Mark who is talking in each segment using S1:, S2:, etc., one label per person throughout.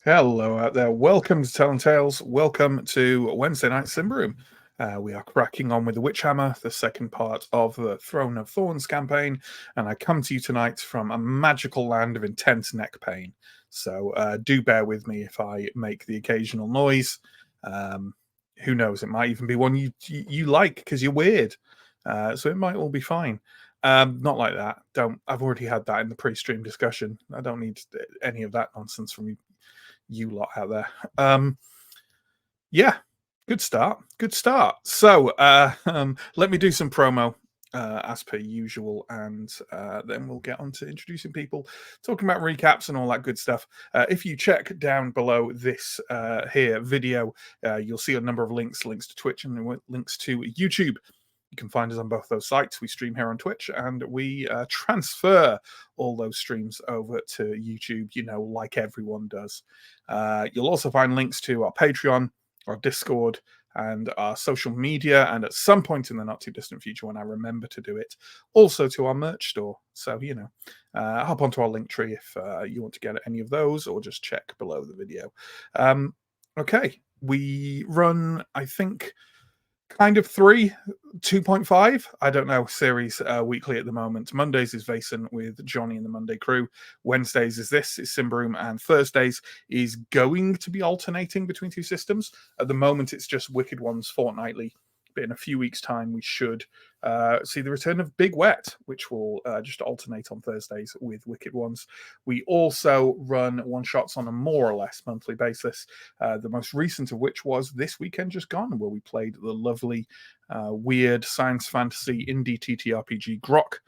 S1: Hello out there. Welcome to Telling Tales. Welcome to Wednesday Night Symbaroum. We are cracking on with the Witch Hammer, the second part of the Throne of Thorns campaign, and I come to you tonight from a magical land of intense neck pain. So do bear with me if I make the occasional noise. Who knows? It might even be one you like because you're weird. So it might all be fine. Not like that. Don't. I've already had that in the pre-stream discussion. I don't need any of that nonsense from you lot out there. Yeah, good start. Good start. So let me do some promo as per usual, and then we'll get on to introducing people, talking about recaps and all that good stuff. If you check down below this here video, you'll see a number of links to Twitch and links to YouTube. You can find us on both those sites. We stream here on Twitch and we transfer all those streams over to YouTube, like everyone does. You'll also find links to our Patreon, our Discord, and our social media, and at some point in the not too distant future, when I remember to do it, also to our merch store. So, hop onto our link tree if you want to get any of those, or just check below the video. Okay, we run, I think, kind of 2.5, I don't know, series weekly at the moment. Mondays is Vason with Johnny and the Monday crew. Wednesdays is Symbaroum, and Thursdays is going to be alternating between two systems. At the moment, it's just Wicked Ones fortnightly. But in a few weeks' time, we should see the return of Big Wet, which will just alternate on Thursdays with Wicked Ones. We also run one-shots on a more or less monthly basis, the most recent of which was this weekend just gone, where we played the lovely, weird science fantasy indie TTRPG Grok.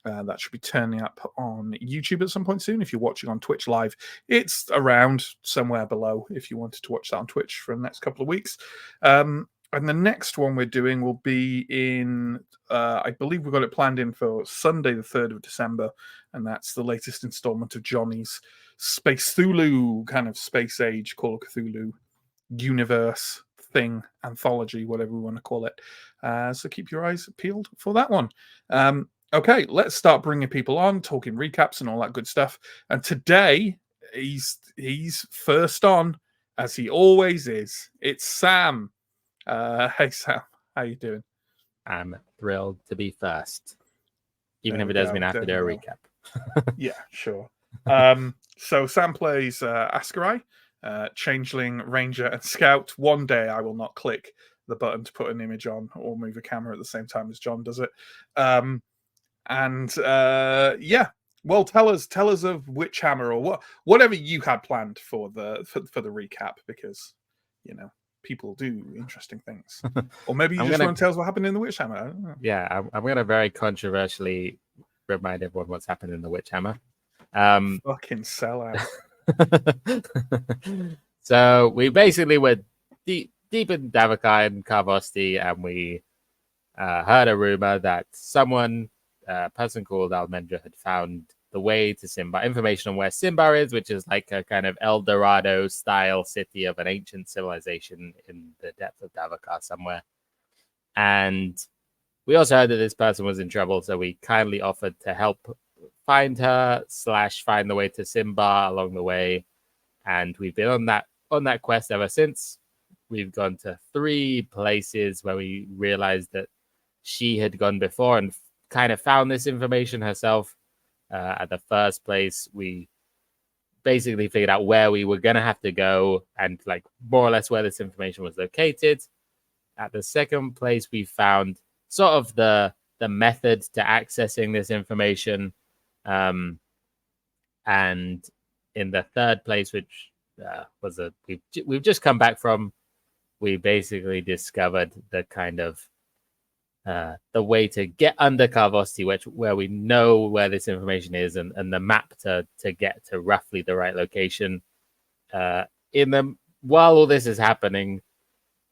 S1: That should be turning up on YouTube at some point soon. If you're watching on Twitch live, it's around somewhere below if you wanted to watch that on Twitch for the next couple of weeks. And the next one we're doing will be in, I believe we've got it planned in for Sunday, the 3rd of December. And that's the latest installment of Johnny's Space Thulu, kind of space age Call of Cthulhu universe thing, anthology, whatever we want to call it. So keep your eyes peeled for that one. Okay, let's start bringing people on, talking recaps and all that good stuff. And today, he's first on, as he always is. It's Sam. Hey Sam, how you doing?
S2: I'm thrilled to be first, even if it does mean I have to do a recap.
S1: Yeah, sure. So Sam plays Askarai, Changeling, Ranger, and Scout. One day I will not click the button to put an image on or move a camera at the same time as John does it. Yeah. Well, tell us of Witch Hammer or whatever you had planned for the recap, because people do interesting things. Or maybe you just want to tell us what happened in the Witch Hammer. I don't know.
S2: Yeah, I'm going to very controversially remind everyone what's happened in the Witch Hammer.
S1: Fucking sellout.
S2: So we basically were deep in Davokar and Karvosti, and we heard a rumor that a person called Almendra, had found the way to Symbar, information on where Symbar is, which is like a kind of El Dorado style city of an ancient civilization in the depth of Davokar somewhere. And we also heard that this person was in trouble, so we kindly offered to help find her / find the way to Symbar along the way. And we've been on that quest ever since. We've gone to 3 places where we realized that she had gone before and kind of found this information herself. At the first place, we basically figured out where we were going to have to go and like more or less where this information was located. At the second place, we found sort of the method to accessing this information. And in the third place, which was we've just come back from, we basically discovered the kind of the way to get under Karvosti, where we know where this information is, and the map to get to roughly the right location. While all this is happening,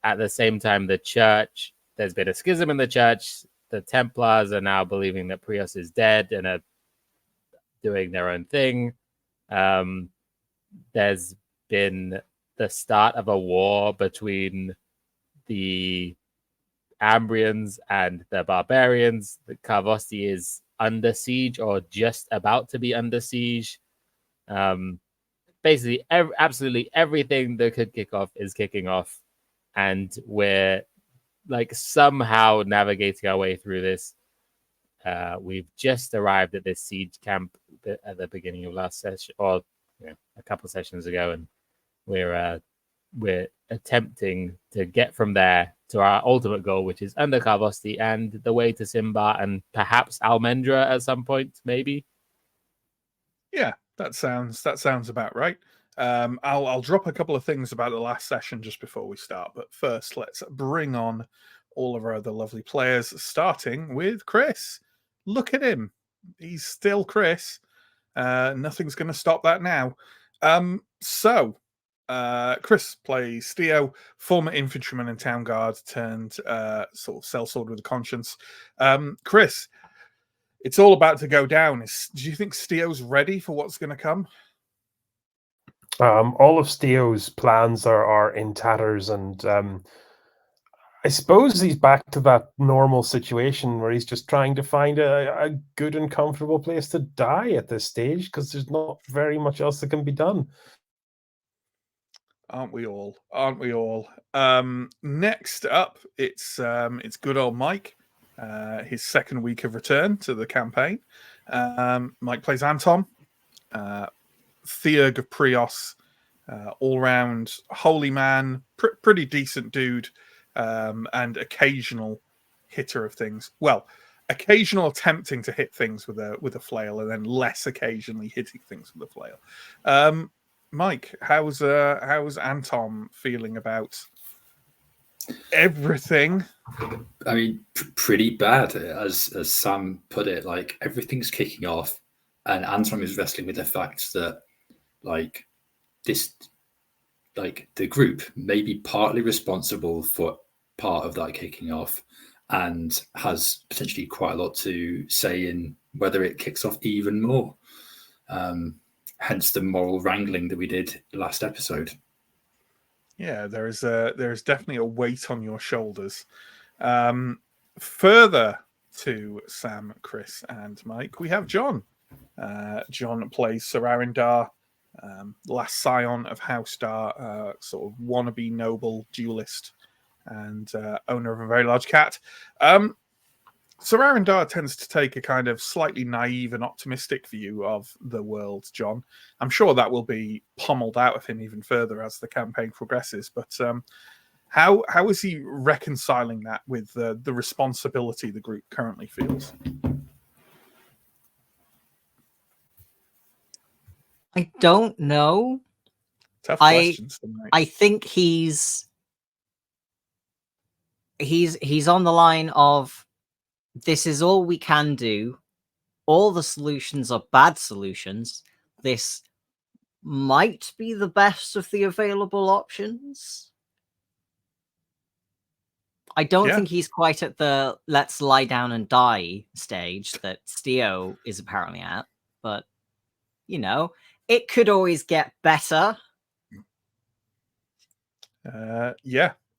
S2: at the same time, there's been a schism in the church. The Templars are now believing that Prius is dead and are doing their own thing. There's been the start of a war between the Ambrians and the barbarians. The Karvosti is under siege or just about to be under siege. basically absolutely everything that could kick off is kicking off, and we're like somehow navigating our way through this. We've just arrived at this siege camp at the beginning of last session, or a couple of sessions ago, and we're attempting to get from there to our ultimate goal, which is under Carvosti and the way to Simba and perhaps Almendra at some point, maybe.
S1: Yeah, that sounds about right. I'll drop a couple of things about the last session just before we start, but first let's bring on all of our other lovely players, starting with Chris. Look at him. He's still Chris. Nothing's going to stop that now. Chris plays Theo, former infantryman and town guard turned sort of sellsword with a conscience. Chris, it's all about to go down. Do you think Steo's ready for what's going to come?
S3: All of Steo's plans are in tatters, and I suppose he's back to that normal situation where he's just trying to find a good and comfortable place to die at this stage, because there's not very much else that can be done.
S1: Aren't we all? Next up, it's good old Mike. His second week of return to the campaign. Mike plays Anton, Theurg of Prios, all-round holy man, pretty decent dude, and occasional hitter of things. Well, occasional attempting to hit things with a flail, and then less occasionally hitting things with a flail. Mike, how's Anton feeling about everything?
S4: I mean, pretty bad, as Sam put it. Like, everything's kicking off, and Anton is wrestling with the fact that, like, the group may be partly responsible for part of that kicking off, and has potentially quite a lot to say in whether it kicks off even more. Hence the moral wrangling that we did last episode.
S1: Yeah, there's definitely a weight on your shoulders. Further to Sam, Chris, and Mike, we have John. John plays Sir Arindar, last scion of House Dar, sort of wannabe noble duelist and owner of a very large cat. Sir Arindar tends to take a kind of slightly naive and optimistic view of the world, John. I'm sure that will be pummeled out of him even further as the campaign progresses. But how is he reconciling that with the responsibility the group currently feels?
S5: I don't know.
S1: Tough questions.
S5: I think he's on the line of, this is all we can do. All the solutions are bad solutions. This might be the best of the available options. I don't think he's quite at the let's lie down and die stage that Steo is apparently at, but it could always get better.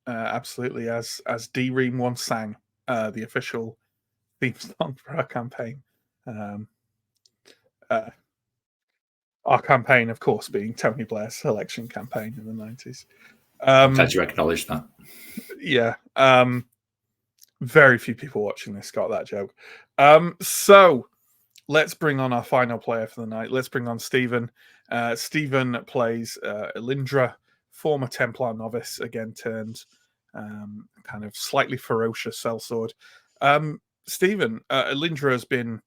S1: Absolutely. As D-Ream once sang, the official theme song for our campaign. Our campaign, of course, being Tony Blair's election campaign in the 90s.
S4: I'm glad you acknowledge that.
S1: Yeah. Very few people watching this got that joke. So let's bring on our final player for the night. Let's bring on Stephen. Stephen plays Elindra, former Templar novice, again turned kind of slightly ferocious sellsword. Stephen, Elindra has been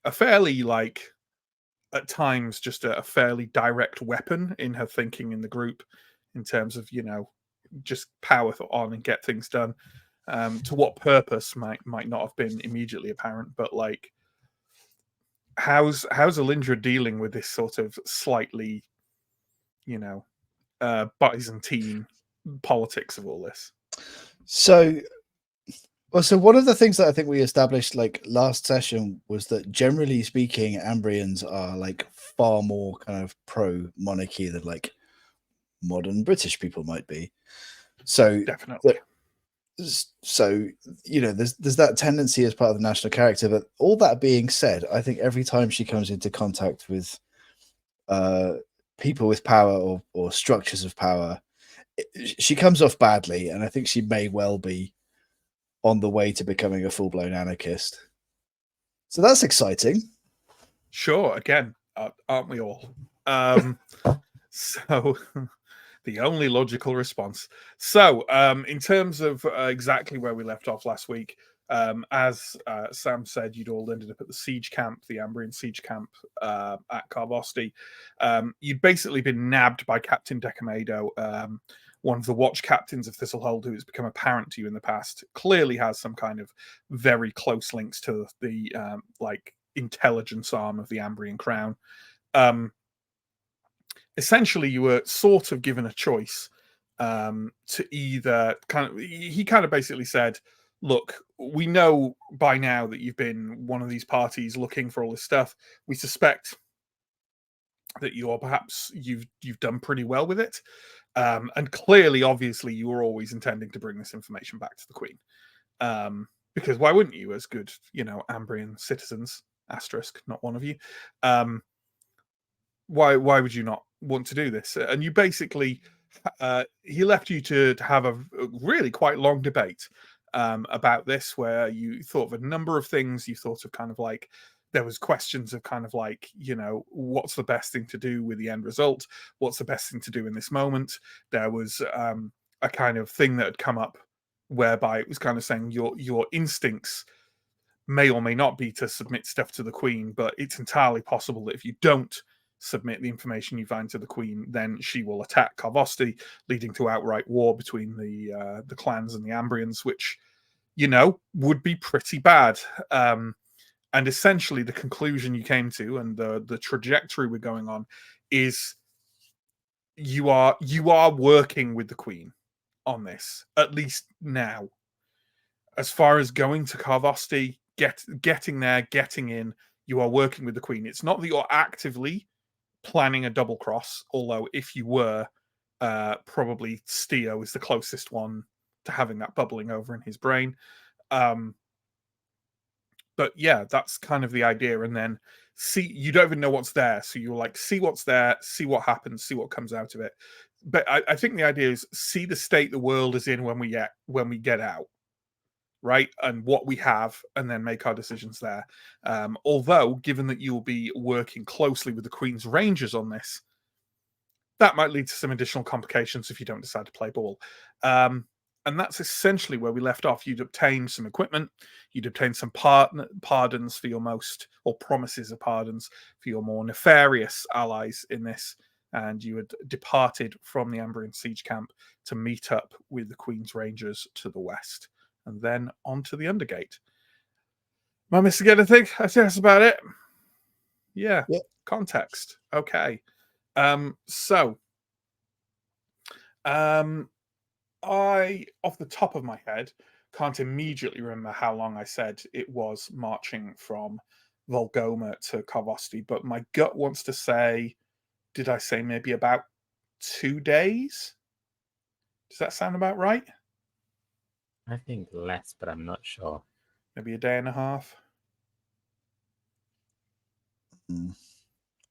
S1: a fairly, at times, just a fairly direct weapon in her thinking in the group, in terms of, just power on and get things done. To what purpose might not have been immediately apparent, but how's Elindra dealing with this sort of slightly, Byzantine politics of all this?
S6: So one of the things that I think we established last session was that, generally speaking, Ambrians are far more kind of pro monarchy than modern British people might be. So
S1: definitely.
S6: So there's that tendency as part of the national character. But all that being said, I think every time she comes into contact with people with power or structures of power, she comes off badly, and I think she may well be on the way to becoming a full-blown anarchist. So that's exciting.
S1: Sure, again, aren't we all? So the only logical response. So in terms of exactly where we left off last week, as Sam said, you'd all ended up at the siege camp, the Ambrian siege camp at Carvosti. You'd basically been nabbed by Captain Decamado, one of the watch captains of Thistlehold, who has become apparent to you in the past. Clearly has some kind of very close links to the like intelligence arm of the Ambrian crown. Essentially, you were sort of given a choice to either he kind of basically said, look, we know by now that you've been one of these parties looking for all this stuff. We suspect that you've done pretty well with it. And clearly, obviously, you were always intending to bring this information back to the Queen. Because why wouldn't you, as good, Ambrian citizens, asterisk, not one of you, why would you not want to do this? And you basically, he left you to have a really quite long debate about this, where you thought of a number of things. You thought of kind of like, there was questions of kind of like, what's the best thing to do with the end result? What's the best thing to do in this moment? There was a kind of thing that had come up whereby it was kind of saying your instincts may or may not be to submit stuff to the Queen, but it's entirely possible that if you don't submit the information you find to the Queen, then she will attack Carvosti, leading to outright war between the clans and the Ambrians, which, would be pretty bad. And essentially the conclusion you came to, and the trajectory we're going on, is you are working with the Queen on this, at least now. As far as going to Carvosti, getting there, getting in, you are working with the Queen. It's not that you're actively planning a double cross, although if you were, probably Steo is the closest one to having that bubbling over in his brain. But yeah, that's kind of the idea. And then you don't even know what's there, so you're like, see what's there, see what happens, see what comes out of it. But I think the idea is see the state the world is in when we get out, right? And what we have, and then make our decisions there. Although, given that you'll be working closely with the Queen's Rangers on this, that might lead to some additional complications if you don't decide to play ball. And that's essentially where we left off. You'd obtained some equipment, you'd obtained some pardons for your promises of pardons for your more nefarious allies in this, and you had departed from the Ambrian siege camp to meet up with the Queen's Rangers to the west, and then on to the Undergate. Am I missing anything? I think that's about it. Yeah.
S6: Yep.
S1: Context. Okay. I, off the top of my head, can't immediately remember how long I said it was marching from Volgoma to Carvosti, but my gut wants to say, did I say maybe about 2 days? Does that sound about right?
S2: I think less, but I'm not sure.
S1: Maybe a day and a half?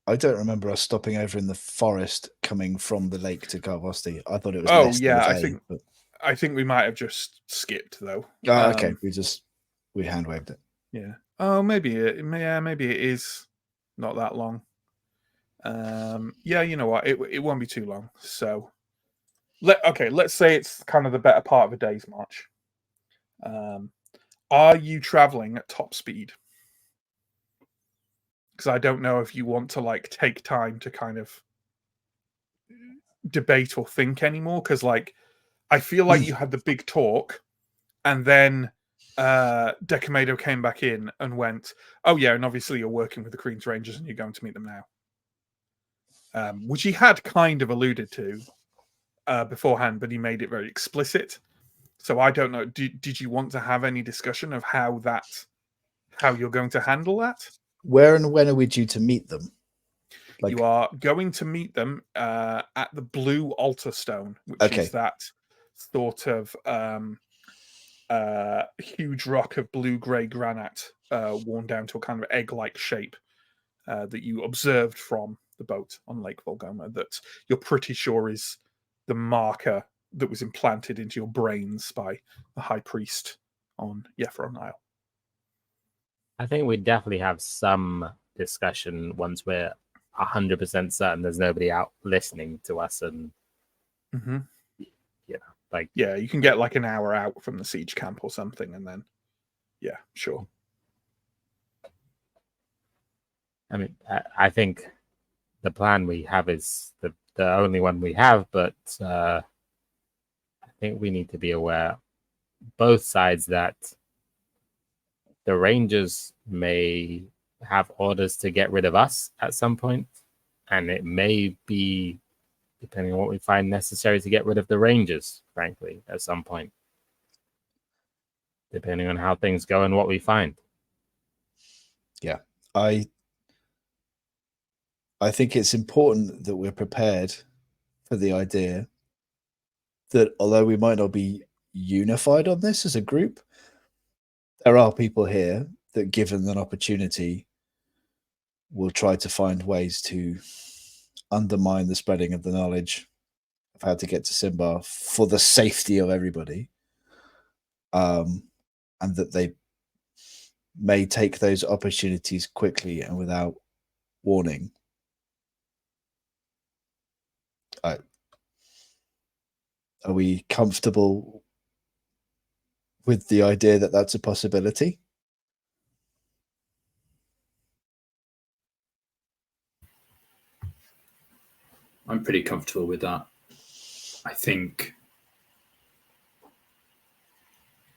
S6: I don't remember us stopping over in the forest coming from the lake to Carvosti. I thought it was
S1: Oh,
S6: less than
S1: yeah,
S6: a day,
S1: I think we might have just skipped, though.
S6: Oh, okay. We hand waved it.
S1: Yeah. Oh, maybe it is not that long. Yeah, you know what? It won't be too long. So, let's say it's kind of the better part of a day's march. Are you traveling at top speed? Because I don't know if you want to take time to kind of debate or think anymore. Because I feel like you had the big talk, and then Decamado came back in and went, "Oh yeah, and obviously you're working with the Queen's Rangers and you're going to meet them now," which he had kind of alluded to beforehand, but he made it very explicit. So I don't know. Did you want to have any discussion of how you're going to handle that?
S6: Where and when are we due to meet them?
S1: You are going to meet them at the Blue Altar Stone, which is that sort of huge rock of blue-grey granite worn down to a kind of egg-like shape that you observed from the boat on Lake Volgoma that you're pretty sure is the marker that was implanted into your brains by the High Priest on Yefron Isle.
S2: I think we definitely have some discussion once we're 100% certain there's nobody out listening to us, and
S1: Mm-hmm.
S2: like
S1: Yeah, you can get like an hour out from the siege camp or something, and then yeah, sure.
S2: I mean, I think the plan we have is the only one we have, but I think we need to be aware, both sides, that the Rangers may have orders to get rid of us at some point, and it may be, depending on what we find, necessary to get rid of the Rangers, frankly, at some point, depending on how things go and what we find.
S6: Yeah, I think it's important that we're prepared for the idea that although we might not be unified on this as a group, there are people here that, given an opportunity, will try to find ways to undermine the spreading of the knowledge of how to get to Symbar for the safety of everybody, and that they may take those opportunities quickly and without warning. Are we comfortable with the idea that that's a possibility?
S4: I'm pretty comfortable with that. I think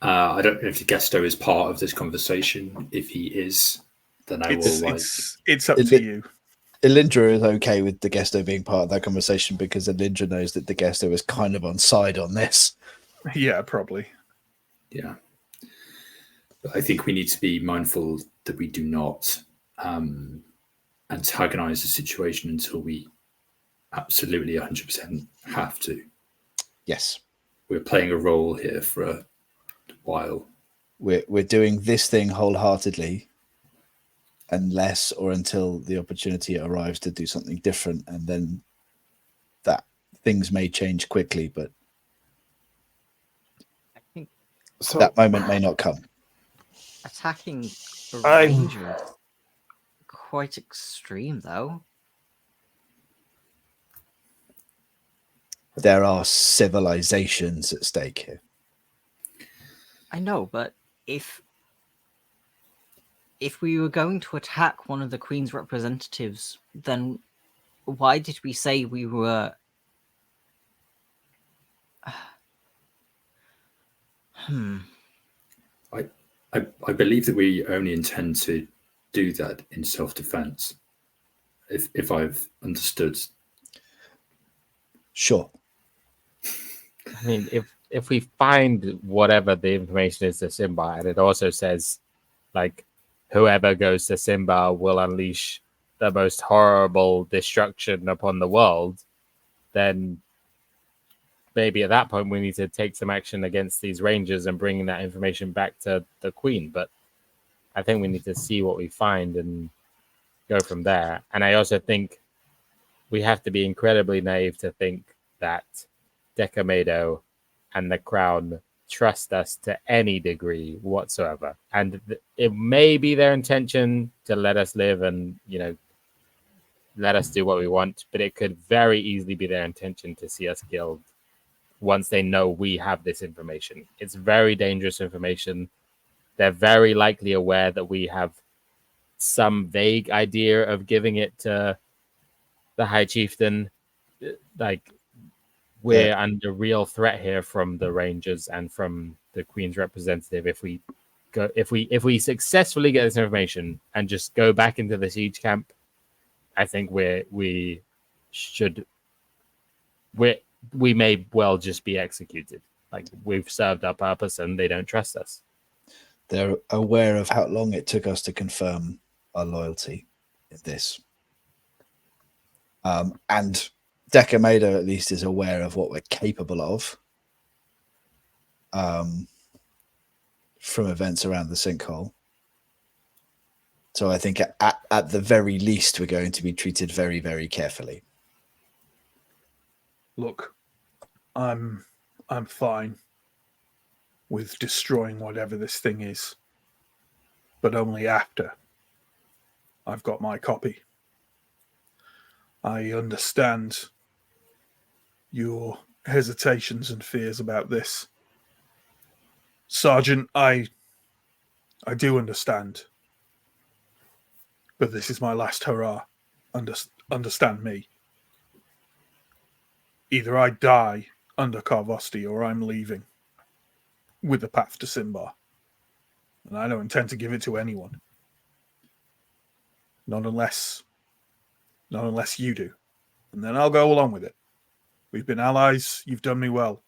S4: I don't know if Gesto is part of this conversation. If he is, then I will like.
S1: It's up to you.
S6: Elindra is okay with the Gesto being part of that conversation because Elindra knows that the Gesto is kind of on side on this.
S1: Yeah, probably.
S4: Yeah. But I think we need to be mindful that we do not antagonize the situation until we absolutely 100% have to.
S6: Yes.
S4: We're playing a role here for a while.
S6: We're doing this thing wholeheartedly unless or until the opportunity arrives to do something different, and then that things may change quickly, but
S5: I think
S6: that moment may not come.
S5: attacking a ranger is quite extreme, though.
S6: There are civilizations at stake here.
S5: I know, but if we were going to attack one of the Queen's representatives, then why did we say we were...
S4: I believe that we only intend to do that in self-defense, if I've understood.
S6: Sure.
S2: I mean, if we find whatever the information is to Symbar, and it also says, like, whoever goes to Symbar will unleash the most horrible destruction upon the world, then maybe at that point we need to take some action against these rangers and bring that information back to the Queen. But I think we need to see what we find and go from there. And I also think we have to be incredibly naive to think that Decamado and the Crown trust us to any degree whatsoever. And it may be their intention to let us live and, let us do what we want, but it could very easily be their intention to see us killed once they know we have this information. It's very dangerous information. They're very likely aware that we have some vague idea of giving it to the High Chieftain. Like, we're under real threat here from the Rangers and from the Queen's representative. If we successfully get this information and just go back into the siege camp, I think we may well just be executed. Like, we've served our purpose and they don't trust us.
S6: They're aware of how long it took us to confirm our loyalty in this. And Decamado at least is aware of what we're capable of from events around the sinkhole. So I think at the very least, we're going to be treated very, very carefully.
S1: Look, I'm fine with destroying whatever this thing is, but only after I've got my copy. I understand your hesitations and fears about this. Sergeant, I do understand. But this is my last hurrah. Understand me. Either I die under Carvosti or I'm leaving with the path to Symbar. And I don't intend to give it to anyone. Not unless you do. And then I'll go along with it. We've been allies. You've done me well.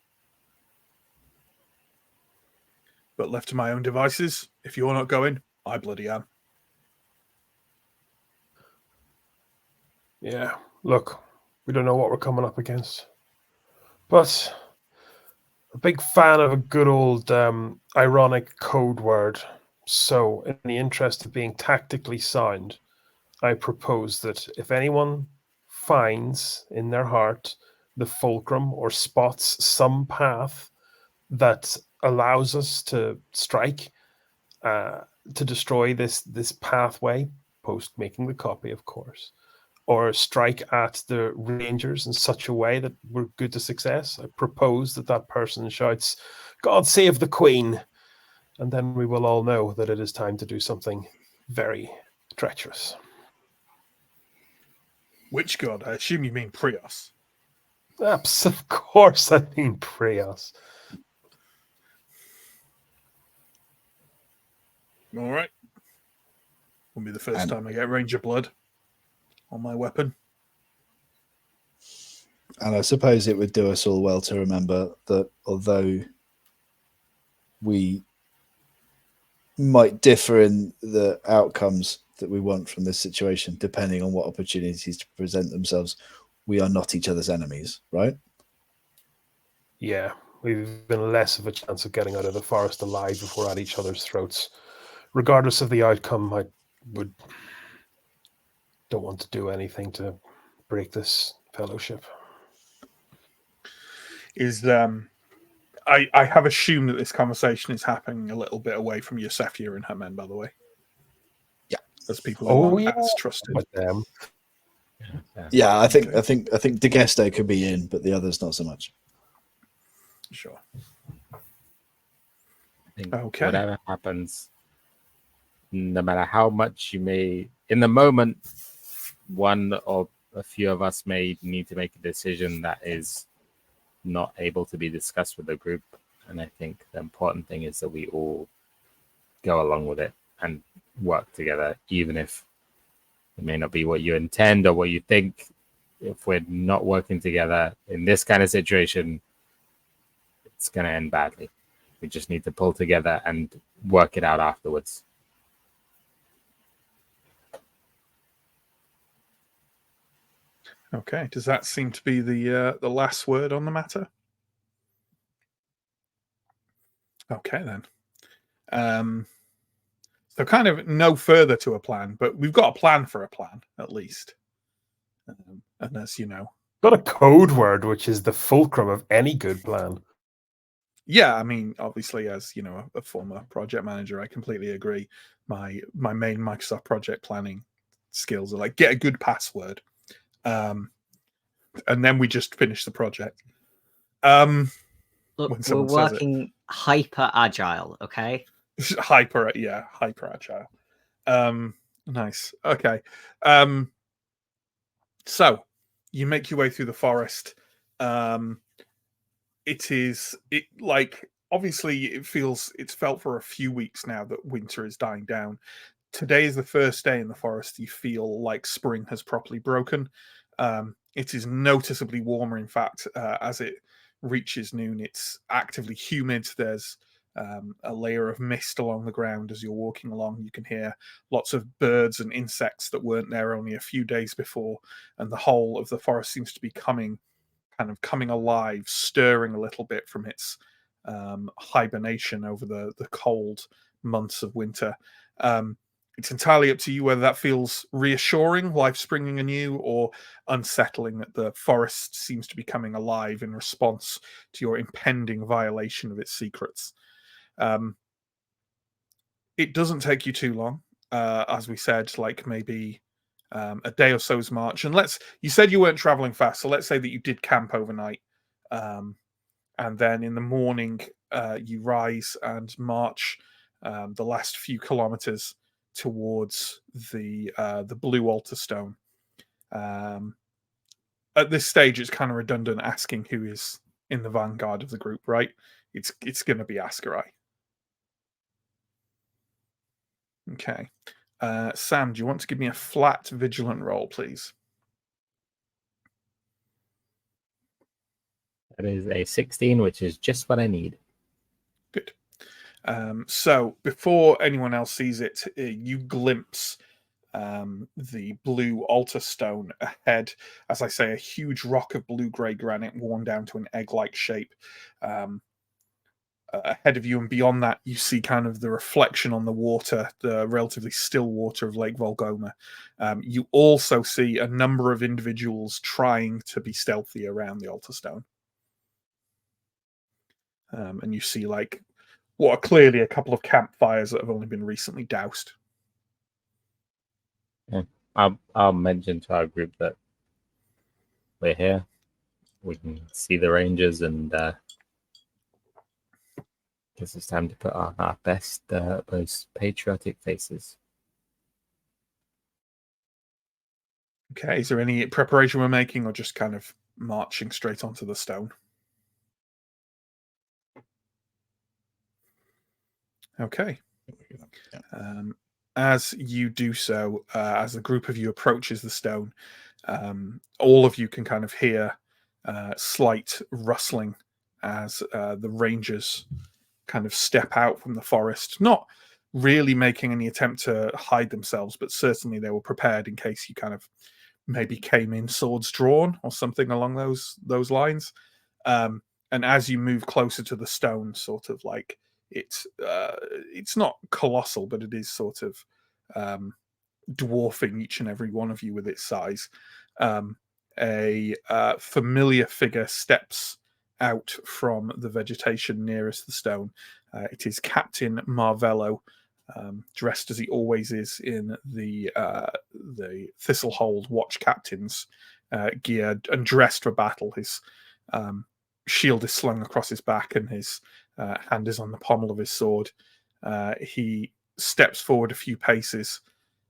S1: But left to my own devices, if you're not going, I bloody am.
S3: Yeah, look, we don't know what we're coming up against. But a big fan of a good old ironic code word. So, in the interest of being tactically sound, I propose that if anyone finds in their heart the fulcrum or spots some path that allows us to strike, to destroy this pathway, post making the copy, of course, or strike at the rangers in such a way that we're good to success, I propose that that person shouts, "God save the Queen!" And then we will all know that it is time to do something very treacherous.
S1: Which god? I assume you mean Prios.
S3: Of course, I mean Prios.
S1: All right. Won't be the first time I get Ranger blood on my weapon.
S6: And I suppose it would do us all well to remember that although we might differ in the outcomes that we want from this situation, depending on what opportunities to present themselves, we are not each other's enemies, right?
S3: Yeah, we've been less of a chance of getting out of the forest alive before at each other's throats. Regardless of the outcome, I don't want to do anything to break this fellowship.
S1: I have assumed that this conversation is happening a little bit away from Yosefia and her men, by the way.
S6: Yeah,
S1: as people who aren't as trusted.
S3: With them.
S6: Yeah, I think De Gesto could be in, but the others not so much.
S1: Sure.
S2: I think
S1: Okay.
S2: whatever happens, no matter how much you may, in the moment, one or a few of us may need to make a decision that is not able to be discussed with the group. And I think the important thing is that we all go along with it and work together, even if it may not be what you intend or what you think. If we're not working together in this kind of situation, it's going to end badly. We just need to pull together and work it out afterwards.
S1: Okay. Does that seem to be the last word on the matter? Okay, then. So kind of no further to a plan, but we've got a plan for a plan, at least. And as you know.
S3: Got a code word, which is the fulcrum of any good plan.
S1: Yeah, I mean, obviously, as you know, a former project manager, I completely agree. My main Microsoft project planning skills are like get a good password, and then we just finish the project.
S5: Look, we're working hyper agile, okay?
S1: hyper agile. Nice. Okay. So you make your way through the forest. Obviously it's felt for a few weeks now that winter is dying down. Today is the first day in the forest you feel like spring has properly broken. It is noticeably warmer, in fact, as it reaches noon. It's actively humid. There's a layer of mist along the ground as you're walking along. You can hear lots of birds and insects that weren't there only a few days before, and the whole of the forest seems to be coming alive, stirring a little bit from its hibernation over the cold months of winter. It's entirely up to you whether that feels reassuring, life springing anew, or unsettling that the forest seems to be coming alive in response to your impending violation of its secrets. It doesn't take you too long, as we said, like maybe a day or so's march. And you said you weren't traveling fast, so let's say that you did camp overnight, and then in the morning you rise and march the last few kilometers towards the blue altar stone. At this stage, it's kind of redundant asking who is in the vanguard of the group, right? It's going to be Ascarai. Okay. Sam, do you want to give me a flat vigilant roll, please?
S2: That is a 16, which is just what I need.
S1: Good. So before anyone else sees it, you glimpse the blue altar stone ahead. As I say, a huge rock of blue-grey granite worn down to an egg-like shape. Ahead of you and beyond that, you see kind of the reflection on the water, the relatively still water of Lake Volgoma. You also see a number of individuals trying to be stealthy around the altar stone. And you see like what are clearly a couple of campfires that have only been recently doused.
S2: Yeah. I'll mention to our group that we're here. We can see the rangers, and guess it's time to put on our best, most patriotic faces.
S1: Okay, is there any preparation we're making, or just kind of marching straight onto the stone? Okay. As you do so, as the group of you approaches the stone, all of you can kind of hear slight rustling as the rangers kind of step out from the forest, not really making any attempt to hide themselves, but certainly they were prepared in case you kind of maybe came in swords drawn or something along those lines. And as you move closer to the stone, sort of like it's not colossal, but it is sort of dwarfing each and every one of you with its size. A familiar figure steps out from the vegetation nearest the stone. It is Captain Marvello, dressed as he always is in the Thistlehold Watch Captain's gear, and dressed for battle. His shield is slung across his back, and his hand is on the pommel of his sword. He steps forward a few paces,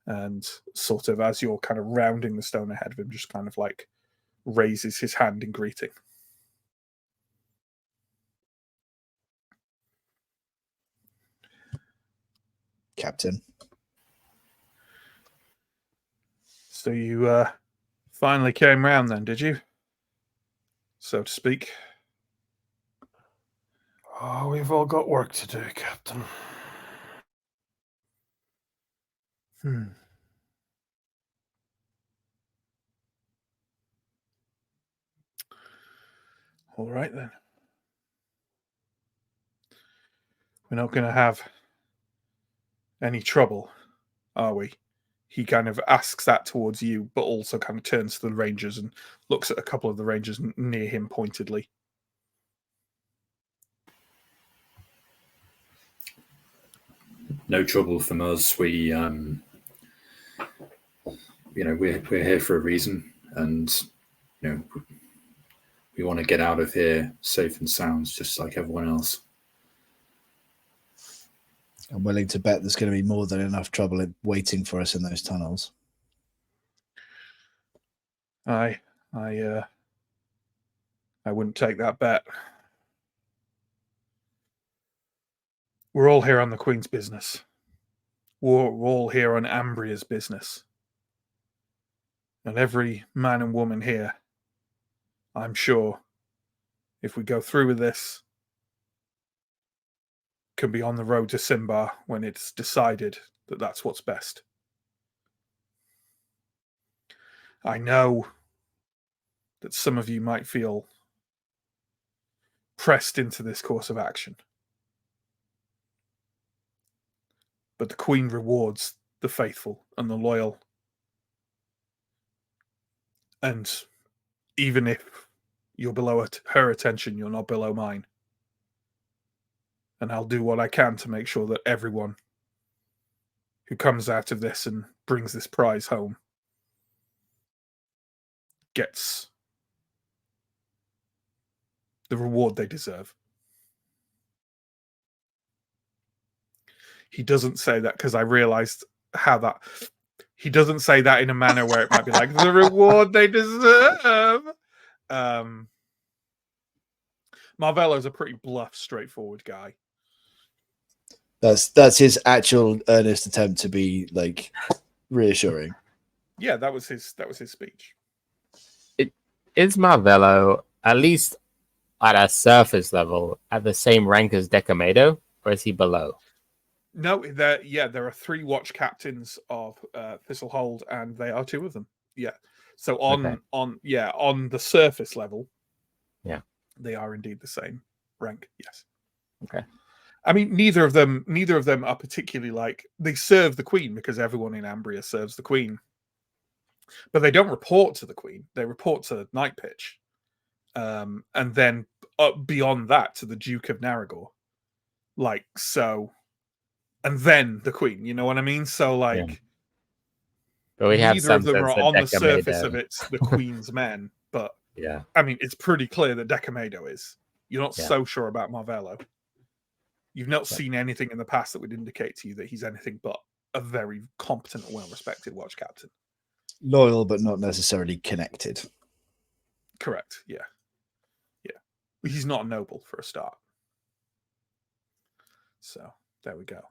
S1: and sort of as you're kind of rounding the stone ahead of him, just kind of like raises his hand in greeting.
S6: Captain.
S1: So you finally came round then, did you? So to speak.
S3: Oh, we've all got work to do, Captain.
S1: All right then. We're not going to have any trouble, are we? He kind of asks that towards you, but also kind of turns to the rangers and looks at a couple of the rangers near him pointedly.
S4: No trouble from us. We, we're here for a reason, and we want to get out of here safe and sound, just like everyone else.
S6: I'm willing to bet there's going to be more than enough trouble waiting for us in those tunnels.
S1: I wouldn't take that bet. We're all here on the Queen's business. We're all here on Ambria's business. And every man and woman here, I'm sure, if we go through with this, can be on the road to Symbar when it's decided that that's what's best. I know that some of you might feel pressed into this course of action. But the Queen rewards the faithful and the loyal. And even if you're below her attention, you're not below mine. And I'll do what I can to make sure that everyone who comes out of this and brings this prize home gets the reward they deserve. He doesn't say that because I realized how that... He doesn't say that in a manner where it might be like, the reward they deserve. Marvello's a pretty bluff, straightforward guy.
S6: That's his actual earnest attempt to be like reassuring.
S1: Yeah, that was his speech.
S2: Is Marvello, at least at a surface level, at the same rank as Decamado, or is he below?
S1: No, there are 3 watch captains of Thistlehold, and they are 2 of them. Yeah. So on the surface level,
S2: yeah,
S1: they are indeed the same rank. Yes.
S2: Okay.
S1: I mean, neither of them are particularly like... They serve the Queen because everyone in Ambria serves the Queen, but they don't report to the Queen. They report to Night Pitch, and then beyond that to the Duke of Narragor. Like so. And then the Queen, you know what I mean? So, like,
S2: yeah. But we have
S1: neither of them
S2: sense
S1: are
S2: that
S1: on the
S2: Decamado...
S1: surface of it the Queen's men. But,
S2: yeah,
S1: I mean, it's pretty clear that Decamado is. You're not
S2: Yeah.
S1: so sure about Marvello. You've not seen anything in the past that would indicate to you that he's anything but a very competent, well-respected watch captain.
S6: Loyal, but not necessarily connected.
S1: Correct, yeah. Yeah. He's not a noble, for a start. So, there we go.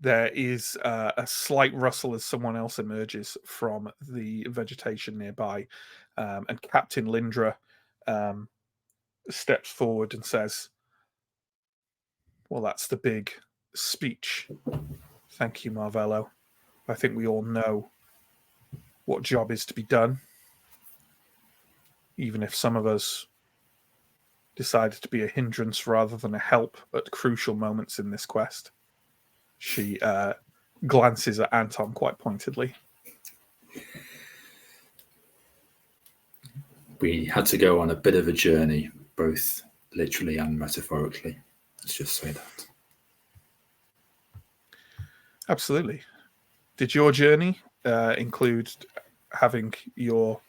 S1: There is a slight rustle as someone else emerges from the vegetation nearby, and Captain Lindra steps forward and says, "Well, that's the big speech. Thank you, Marvello. I think we all know what job is to be done, even if some of us decided to be a hindrance rather than a help at crucial moments in this quest." She glances at Anton quite pointedly.
S4: We had to go on a bit of a journey, both literally and metaphorically. Let's just say that.
S1: Absolutely. Did your journey include having your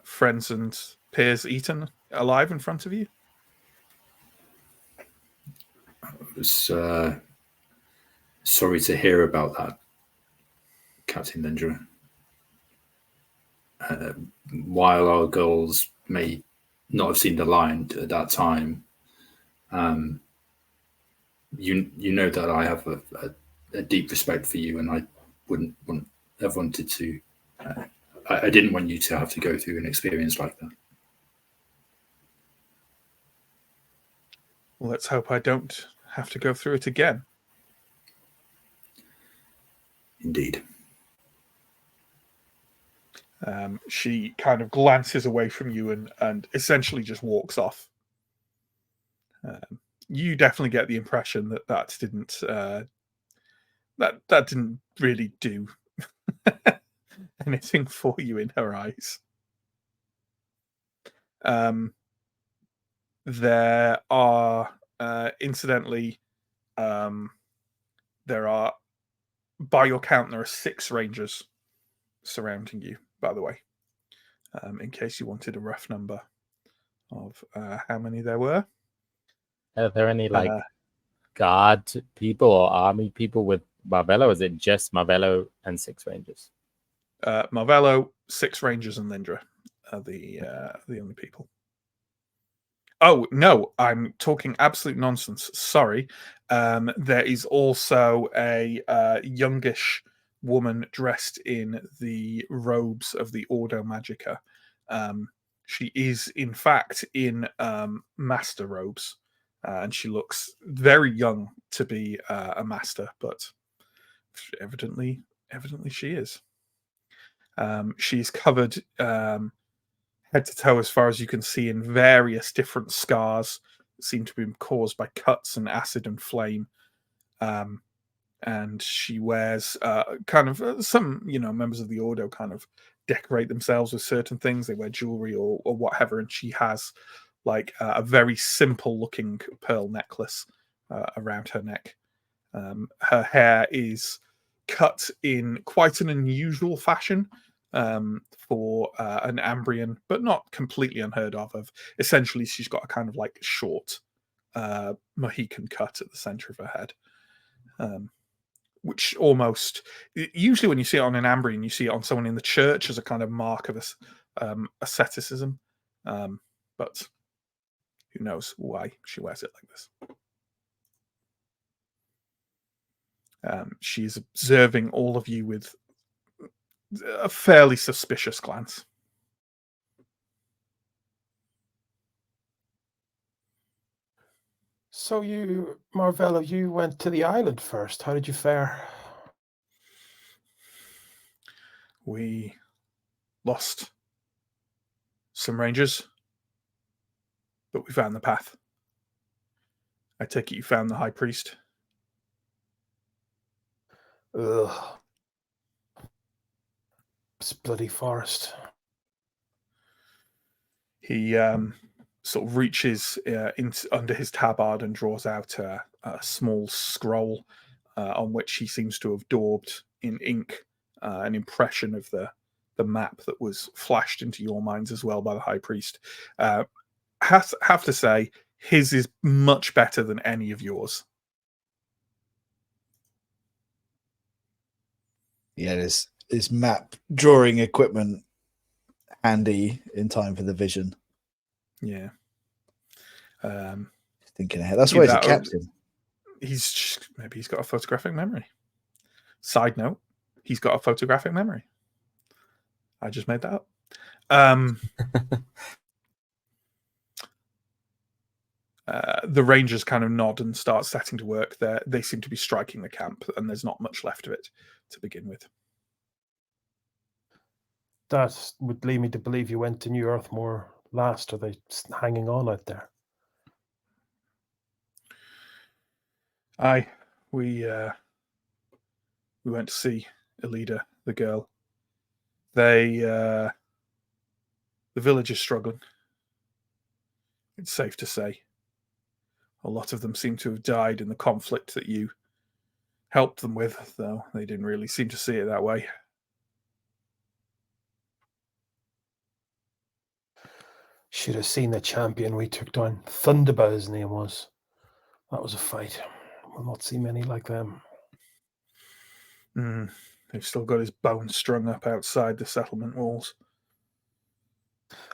S1: friends and peers eaten alive in front of you?
S4: I was sorry to hear about that, Captain Lindra. While our girls may not have seen the line at that time, you know that I have a deep respect for you, and I wouldn't have wanted to. I didn't want you to have to go through an experience like that.
S1: Well, let's hope I don't have to go through it again.
S4: Indeed.
S1: She kind of glances away from you and essentially just walks off. You definitely get the impression that didn't that didn't really do anything for you in her eyes. There are incidentally there are, by your count, there are 6 rangers surrounding you, by the way, in case you wanted a rough number of how many there were.
S2: Are there any guard people or army people with Marvello? Or is it just Marvello and 6 rangers?
S1: Marvello, 6 rangers, and Lindra are the only people. Oh no, I'm talking absolute nonsense. Sorry. There is also a youngish woman dressed in the robes of the Ordo Magica. She is, in fact, in master robes, and she looks very young to be a master, but evidently she is. She's covered head to toe, as far as you can see, in various different scars that seem to be caused by cuts and acid and flame. and she wears kind of some, members of the Ordo kind of decorate themselves with certain things. They wear jewelry or whatever, and she has like a very simple looking pearl necklace around her neck. Her hair is cut in quite an unusual fashion for an Ambrian, but not completely unheard of. Essentially, she's got a kind of like short Mohican cut at the center of her head, which almost usually when you see it on an Ambrian, you see it on someone in the church as a kind of mark of asceticism, but who knows why she wears it like this. She's observing all of you with a fairly suspicious glance.
S3: So you, Marvello, you went to the island first. How did you fare?
S1: We lost some rangers, but we found the path. I take it you found the High Priest.
S3: Ugh. This bloody forest.
S1: He sort of reaches under his tabard and draws out a small scroll on which he seems to have daubed in ink an impression of the map that was flashed into your minds as well by the High Priest. Have to say, his is much better than any of yours.
S6: Yeah, his map drawing equipment handy in time for the vision.
S1: Yeah.
S6: Thinking ahead. That's why he's a captain.
S1: Maybe he's got a photographic memory. Side note, he's got a photographic memory. I just made that up. The Rangers kind of nod and start setting to work. They seem to be striking the camp, and there's not much left of it to begin with.
S3: That would lead me to believe you went to New Earthmore last. Are they hanging on out there?
S1: Aye, we went to see Elida, the girl. The village is struggling. It's safe to say. A lot of them seem to have died in the conflict that you helped them with, though they didn't really seem to see it that way.
S3: Should have seen the champion we took down. Thunderbow, his name was. That was a fight. We'll not see many like them.
S1: They've still got his bones strung up outside the settlement walls.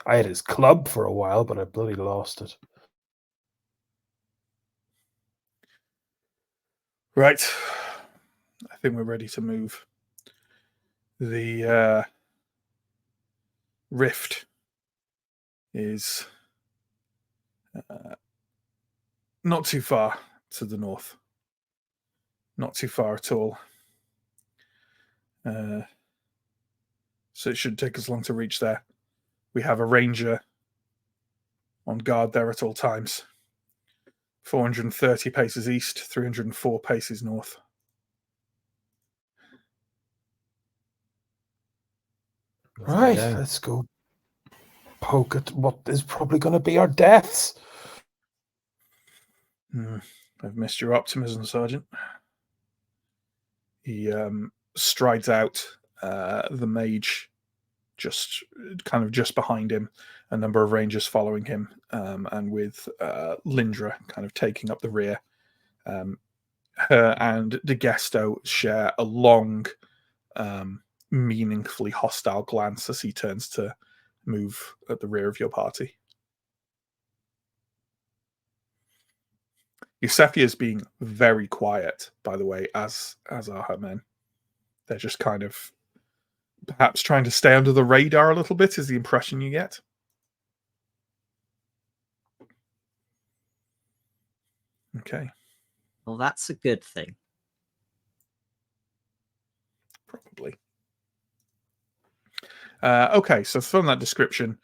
S3: I had his club for a while, but I bloody lost it.
S1: Right. I think we're ready to move. The rift is not too far to the north. Not too far at all. So it shouldn't take us long to reach there. We have a ranger on guard there at all times. 430 paces east, 304 paces north.
S3: Right, let's go poke at what is probably going to be our deaths.
S1: I've missed your optimism, Sergeant. He strides out, the mage just behind him, a number of rangers following him, and with Lindra kind of taking up the rear. Her and De Gesto share a long, meaningfully hostile glance as he turns to move at the rear of your party. Eusebia is being very quiet, by the way, as are her men. They're just kind of perhaps trying to stay under the radar a little bit, is the impression you get. Okay.
S5: Well, that's a good thing.
S1: Probably. Okay, so from that description,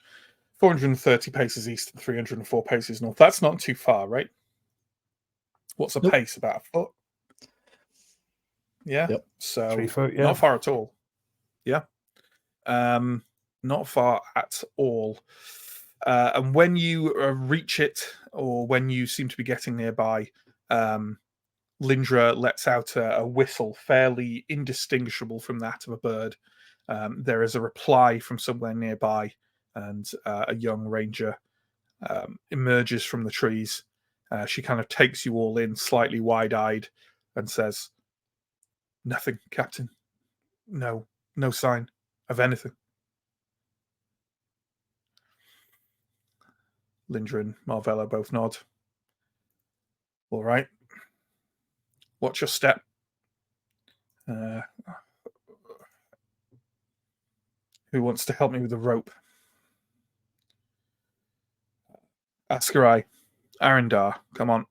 S1: 430 paces east and 304 paces north. That's not too far, right? What's a pace? About a foot? Yeah.
S6: Yep.
S1: So
S3: 3 foot, yeah.
S1: not far at all. Yeah. Not far at all. And when you reach it, or when you seem to be getting nearby, Lindra lets out a whistle, fairly indistinguishable from that of a bird. There is a reply from somewhere nearby, and a young ranger emerges from the trees. She kind of takes you all in, slightly wide-eyed, and says, "Nothing, Captain. No sign of anything." Lindra and Marvella both nod. All right. Watch your step. Who wants to help me with the rope? Askarai, Arendar, come on.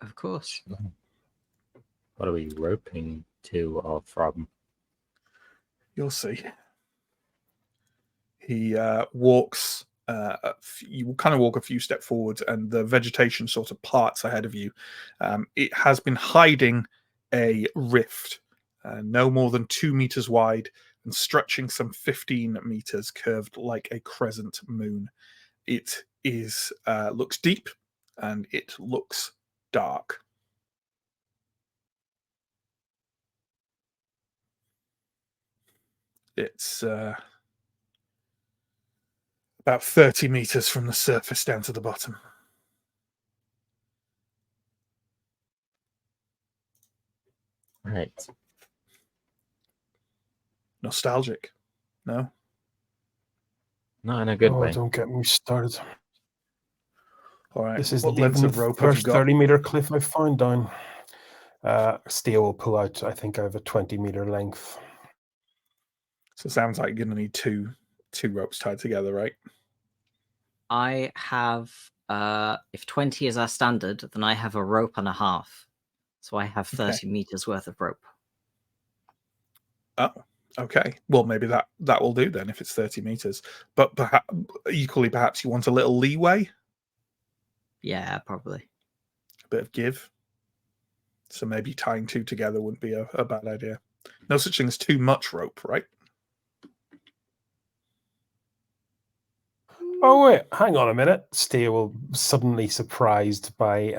S5: Of course.
S2: What are we roping to or from?
S1: You'll see. He walks. You kind of walk a few steps forward, and the vegetation sort of parts ahead of you. It has been hiding a rift, no more than 2 meters wide and stretching some 15 meters, curved like a crescent moon. It is looks deep, and it looks dark. It's about 30 meters from the surface down to the bottom.
S2: Right.
S1: Nostalgic? No?
S2: Not in a good
S3: Oh,
S2: way.
S3: don't get me started.
S1: All right.
S3: This is
S1: What
S3: even
S1: lengths
S3: the
S1: of rope have you
S3: first
S1: got?
S3: 30-meter cliff I found down. Steel will pull out. I think I have a 20-meter length.
S1: So it sounds like you're going to need two ropes tied together, right?
S5: I have, if 20 is our standard, then I have a rope and a half. So I have 30 meters worth of rope.
S1: Oh, okay. Well, maybe that will do then if it's 30 meters. But perhaps you want a little leeway,
S5: Yeah, probably.
S1: a bit of give. So maybe tying two together wouldn't be a bad idea. No such thing as too much rope, right?
S3: Oh, wait, hang on a minute. Steel suddenly surprised by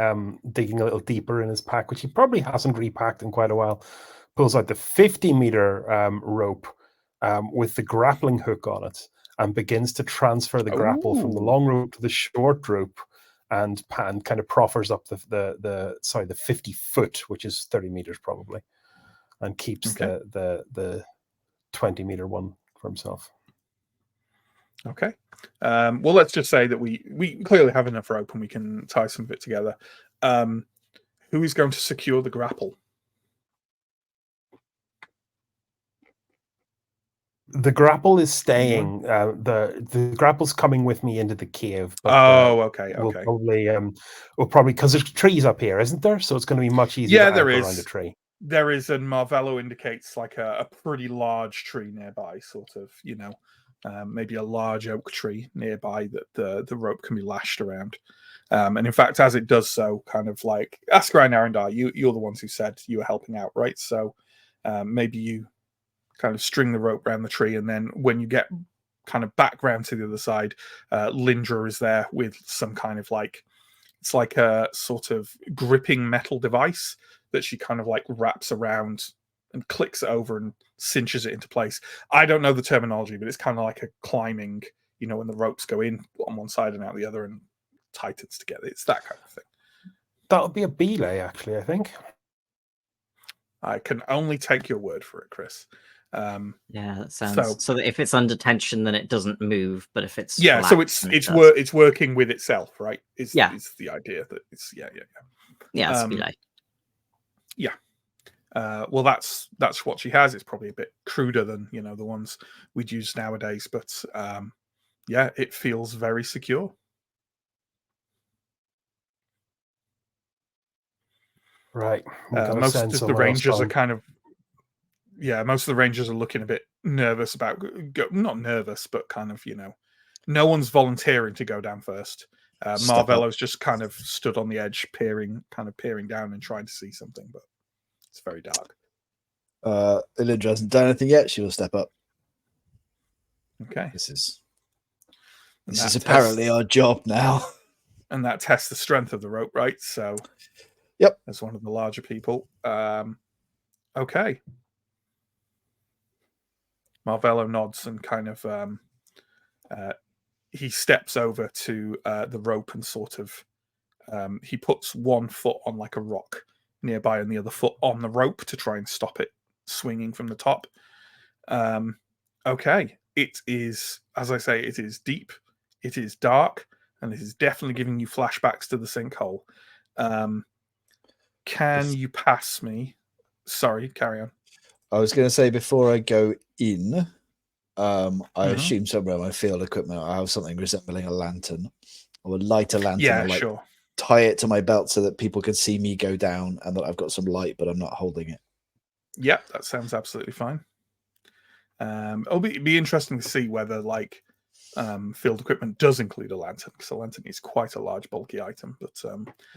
S3: digging a little deeper in his pack, which he probably hasn't repacked in quite a while. Pulls out the 50-meter rope with the grappling hook on it and begins to transfer the grapple from the long rope to the short rope, and kind of proffers up the 50-foot, which is 30 meters probably, and keeps the 20-meter one for himself.
S1: Okay. Well, let's just say that we clearly have enough rope and we can tie some of it together. Who is going to secure the grapple?
S3: The grapple is staying. The grapple's coming with me into the cave. But,
S1: okay.
S3: We'll probably because there's trees up here, isn't there? So it's going to be much easier.
S1: Yeah,
S3: to
S1: there
S3: anchor
S1: is.
S3: around a tree.
S1: There is, and Marvello indicates like a pretty large tree nearby, sort of, maybe a large oak tree nearby that the rope can be lashed around. And in fact, as it does so, kind of like Askarai and Arendar, you're the ones who said you were helping out, right? So maybe you kind of string the rope around the tree, and then when you get kind of back round to the other side, Lindra is there with some kind of like, it's like a sort of gripping metal device that she kind of like wraps around and clicks it over and cinches it into place. I don't know the terminology, but it's kind of like a climbing, when the ropes go in on one side and out the other and tightens together. It's that kind of thing.
S3: That'll be a belay, actually, I think.
S1: I can only take your word for it, Chris.
S5: Yeah, that sounds so that if it's under tension, then it doesn't move. But if it's flat,
S1: so it's working with itself, right? Is the idea that it's
S5: yeah, it's belay.
S1: Yeah. Well, that's what she has. It's probably a bit cruder than the ones we'd use nowadays, but it feels very secure.
S3: Right.
S1: Most of the rangers are kind of most of the rangers are looking a bit nervous about not nervous, but kind of no one's volunteering to go down first.
S6: Step up.
S1: Marvello's just kind of stood on the edge, peering down and trying to see something, but it's very dark.
S6: Elindra hasn't done anything yet. She will step up.
S1: Okay.
S6: This is
S1: And
S6: apparently our job now.
S1: And that tests the strength of the rope, right? So,
S6: yep,
S1: as one of the larger people. Okay. Marvello nods and kind of he steps over to the rope and sort of he puts one foot on like a rock nearby and the other foot on the rope to try and stop it swinging from the top. Okay. It is, as I say, it is deep, it is dark, and it is definitely giving you flashbacks to the sinkhole. Can you pass me? Sorry, carry on.
S6: I was going to say, before I go in, I assume somewhere in my field equipment I have something resembling a lantern. I would light a lantern and
S1: sure.
S6: tie it to my belt so that people can see me go down and that I've got some light, but I'm not holding it.
S1: Yeah, that sounds absolutely fine. It'll be interesting to see whether field equipment does include a lantern, because a lantern is quite a large, bulky item. But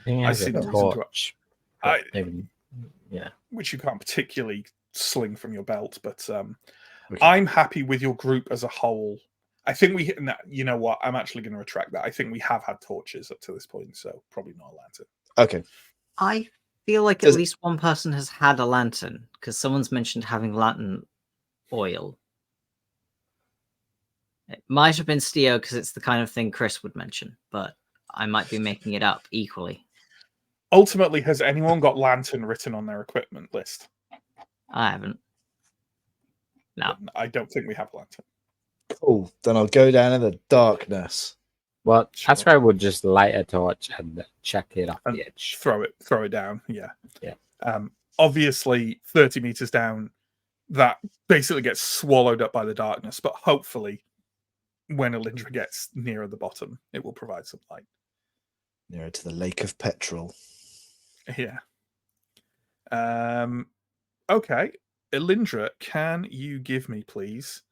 S1: I see the reason to. Which you can't particularly sling from your belt, but okay. I'm happy with your group as a whole. I think you know what? I'm actually going to retract that. I think we have had torches up to this point, so probably not a lantern.
S6: Okay.
S5: I feel like at least one person has had a lantern, because someone's mentioned having lantern oil. It might have been Steo, because it's the kind of thing Chris would mention, but I might be making it up equally.
S1: Ultimately, has anyone got lantern written on their equipment list?
S5: I haven't. No.
S1: I don't think we have lantern.
S6: Cool. Then I'll go down in the darkness.
S2: Well, that's where I would just light a torch and check it off the edge.
S1: Throw it down. Yeah.
S2: Yeah.
S1: Obviously, 30 meters down, that basically gets swallowed up by the darkness. But hopefully, when Elindra gets nearer the bottom, it will provide some light.
S6: Nearer to the lake of petrol.
S1: Yeah. Okay. Elindra, can you give me, please,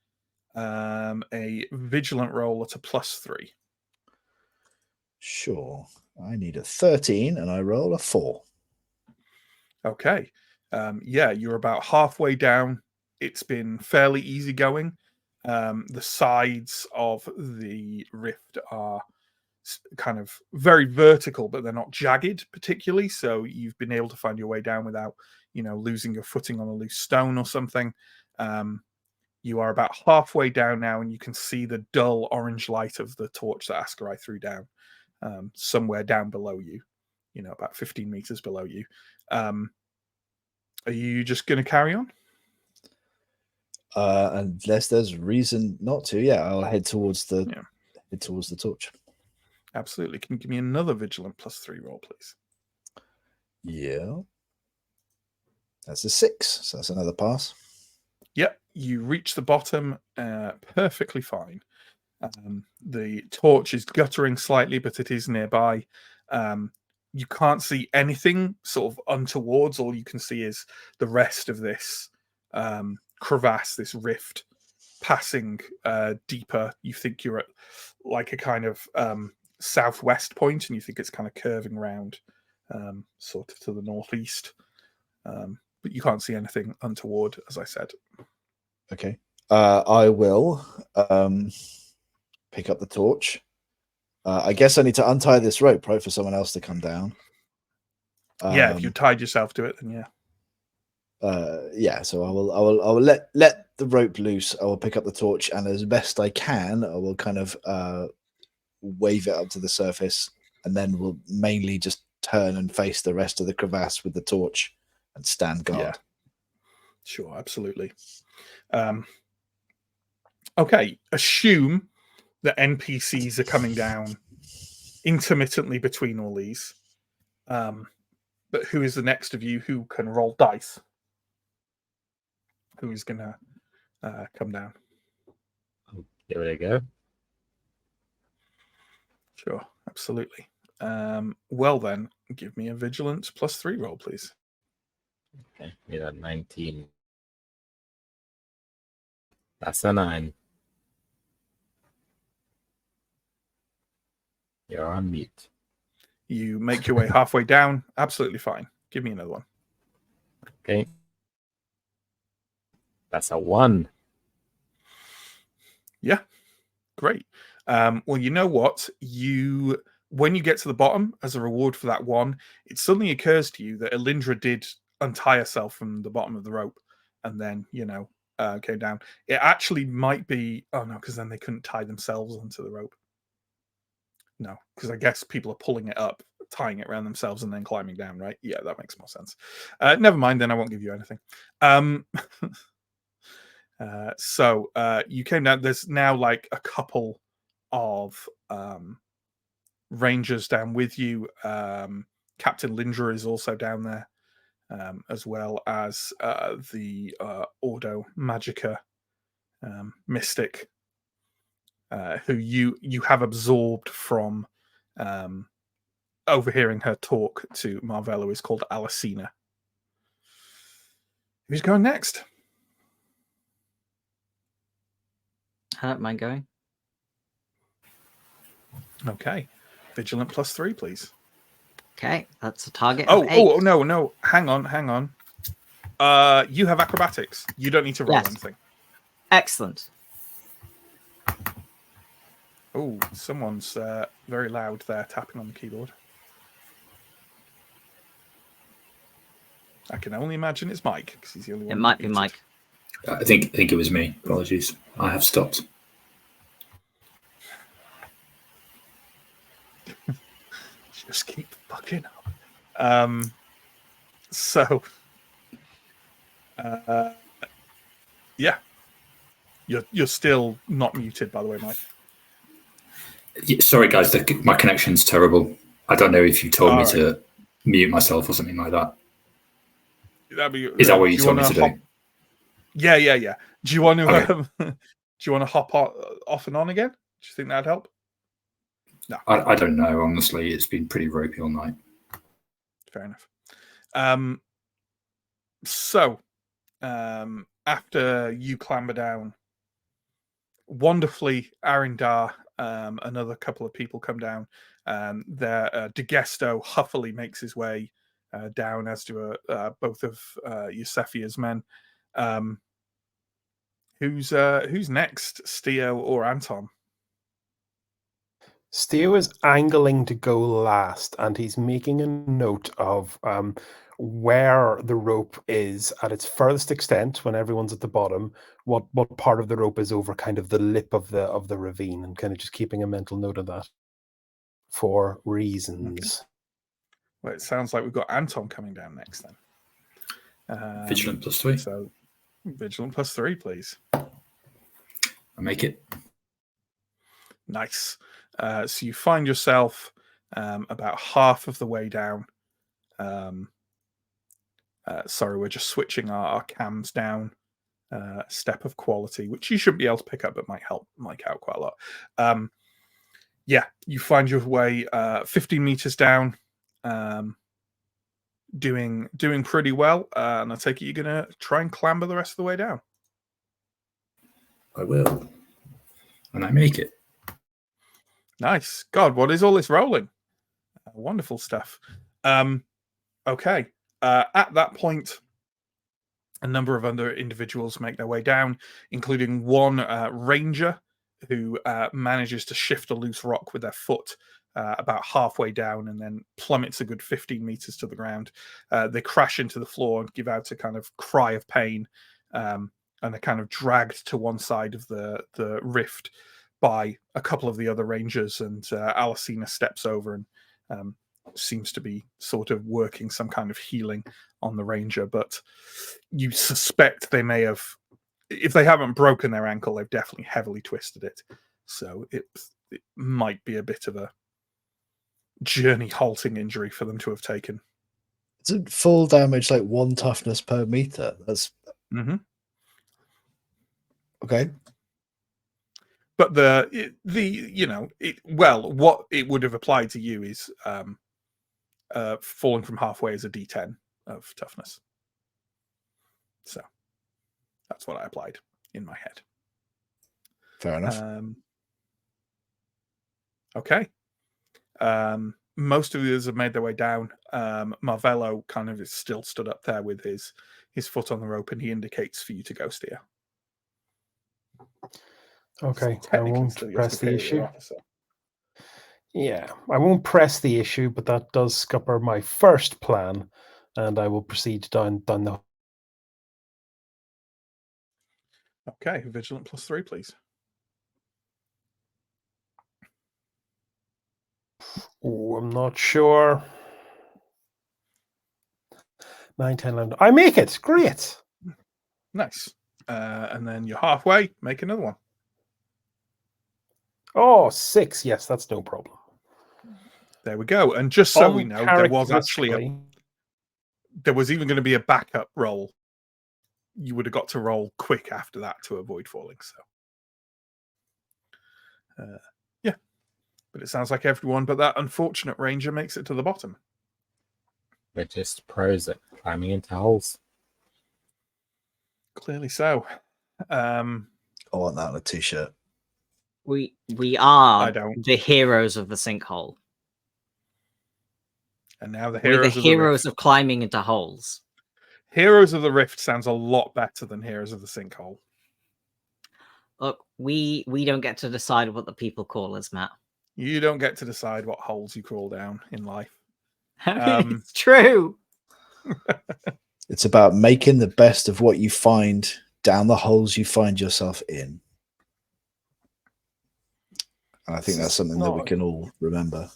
S1: a vigilant roll at a +3?
S6: Sure. I need a 13 and I roll a 4.
S1: Okay. Yeah, you're about halfway down. It's been fairly easy going. The sides of the rift are kind of very vertical, but they're not jagged particularly. So you've been able to find your way down without, losing your footing on a loose stone or something. You are about halfway down now, and you can see the dull orange light of the torch that Askarai threw down somewhere down below you, about 15 meters below you. Are you just going to carry on?
S6: Unless there's reason not to, yeah, I'll head towards the torch.
S1: Absolutely. Can you give me another vigilant +3 roll, please?
S6: Yeah. That's a 6, so that's another pass.
S1: Yep, you reach the bottom perfectly fine. The torch is guttering slightly, but it is nearby. You can't see anything sort of untowards. All you can see is the rest of this crevasse, this rift, passing deeper. You think you're at like a kind of southwest point, and you think it's kind of curving around sort of to the northeast. But you can't see anything untoward, as I said.
S6: Okay. I will pick up the torch. I guess I need to untie this rope, right, for someone else to come down.
S1: Yeah, if you tied yourself to it, then yeah.
S6: Yeah, so I will let the rope loose. I will pick up the torch, and as best I can, I will kind of wave it up to the surface, and then we'll mainly just turn and face the rest of the crevasse with the torch and stand guard.
S1: Yeah. Sure, absolutely. Okay, assume that NPCs are coming down intermittently between all these. But who is the next of you who can roll dice? Who is going to come down?
S2: Give it a go.
S1: Sure, absolutely. Well then, give me a vigilance +3 roll, please.
S2: Okay, need a 19. That's a 9. You're on mute.
S1: You make your way halfway down. Absolutely fine. Give me another one.
S2: Okay. That's a 1.
S1: Yeah, great. Well, you know what? When you get to the bottom, as a reward for that 1, it suddenly occurs to you that Elindra did untie herself from the bottom of the rope, and then came down. It actually might be. Oh no, because then they couldn't tie themselves onto the rope. No, because I guess people are pulling it up, tying it around themselves, and then climbing down. Right? Yeah, that makes more sense. Never mind. Then I won't give you anything. So you came down. There's now like a couple of rangers down with you. Captain Lindra is also down there, as well as the Ordo Magica mystic, who you have absorbed from overhearing her talk to Marvella, is called Alicina. Who's going next?
S5: I don't mind going.
S1: Okay. Vigilant +3, please.
S5: Okay, that's a target of 8.
S1: Oh, no. Hang on. You have acrobatics. You don't need to roll
S5: Yes.
S1: anything.
S5: Excellent.
S1: Oh, someone's very loud there, tapping on the keyboard. I can only imagine it's Mike, because he's the only one.
S5: It might be
S1: muted.
S5: Mike.
S4: I think it was me. Apologies. I have stopped.
S1: Just keep fucking up. So, yeah, you're still not muted, by the way, Mike.
S4: Yeah, sorry, guys. My connection's terrible. I don't know if you told me
S1: All right.
S4: to mute myself or something like that.
S1: Is
S4: that what you told me to do?
S1: Yeah. Do you want to
S4: Okay.
S1: do you want to hop off and on again? Do you think that'd help? No.
S4: I don't know, honestly. It's been pretty ropey all night.
S1: Fair enough. So, after you clamber down, wonderfully, Arindar, another couple of people come down. DeGesto huffily makes his way down, as do both of Eusefia's men. Who's next, Steo or Anton?
S3: Steo is angling to go last, and he's making a note of where the rope is at its furthest extent when everyone's at the bottom. What part of the rope is over kind of the lip of the ravine, and kind of just keeping a mental note of that for reasons.
S1: Okay. Well, it sounds like we've got Anton coming down next then.
S4: Vigilant +3.
S1: So, Vigilant +3, please.
S4: I make it.
S1: Nice. So you find yourself about half of the way down. Sorry, we're just switching our cams down a step of quality, which you shouldn't be able to pick up, but might help Mike out quite a lot. Yeah, you find your way 15 meters down, doing pretty well. And I take it you're going to try and clamber the rest of the way down.
S4: I will. And I make it.
S1: Nice. God, what is all this rolling? Wonderful stuff. Okay. At that point, a number of other individuals make their way down, including one ranger who manages to shift a loose rock with their foot about halfway down and then plummets a good 15 meters to the ground. They crash into the floor and give out a kind of cry of pain, and they're kind of dragged to one side of the rift by a couple of the other rangers, and Alicina steps over and seems to be sort of working some kind of healing on the ranger, but you suspect they may have, if they haven't broken their ankle, they've definitely heavily twisted it. So it might be a bit of a journey halting injury for them to have taken.
S6: It's a full damage, like 1 toughness per meter. That's okay.
S1: But what it would have applied to you is falling from halfway is a D10 of toughness. So that's what I applied in my head.
S6: Fair enough.
S1: Okay. Most of the others have made their way down. Marvello kind of is still stood up there with his foot on the rope, and he indicates for you to go steer.
S3: Okay, I
S1: Technically
S3: won't
S1: still your
S3: press the
S1: superior
S3: issue.
S1: officer.
S3: Yeah, I won't press the issue, but that does scupper my first plan, and I will proceed down the.
S1: Okay, vigilant +3, please.
S3: Oh, I'm not sure. 9, 10, 11. I make it. Great.
S1: Nice. And then you're halfway. Make another one.
S3: Oh, 6. Yes, that's no problem.
S1: There we go. And just so we know, there was actually
S3: Uncharacteristically-
S1: there was even going to be a backup roll. You would have got to roll quick after that to avoid falling. So, yeah. But it sounds like everyone but that unfortunate ranger makes it to the bottom.
S2: We're just pros at climbing into holes.
S1: Clearly so.
S6: I want that on a t-shirt.
S5: We are
S1: I don't.
S5: the heroes of the sinkhole.
S1: And now the
S5: We're
S1: heroes
S5: the
S1: of the
S5: heroes
S1: rift.
S5: of climbing into holes.
S1: Heroes of the Rift sounds a lot better than Heroes of the Sinkhole.
S5: Look, we don't get to decide what the people call us, Matt.
S1: You don't get to decide what holes you crawl down in life.
S5: It's true.
S6: It's about making the best of what you find down the holes you find yourself in. And I think that's something that we can all remember.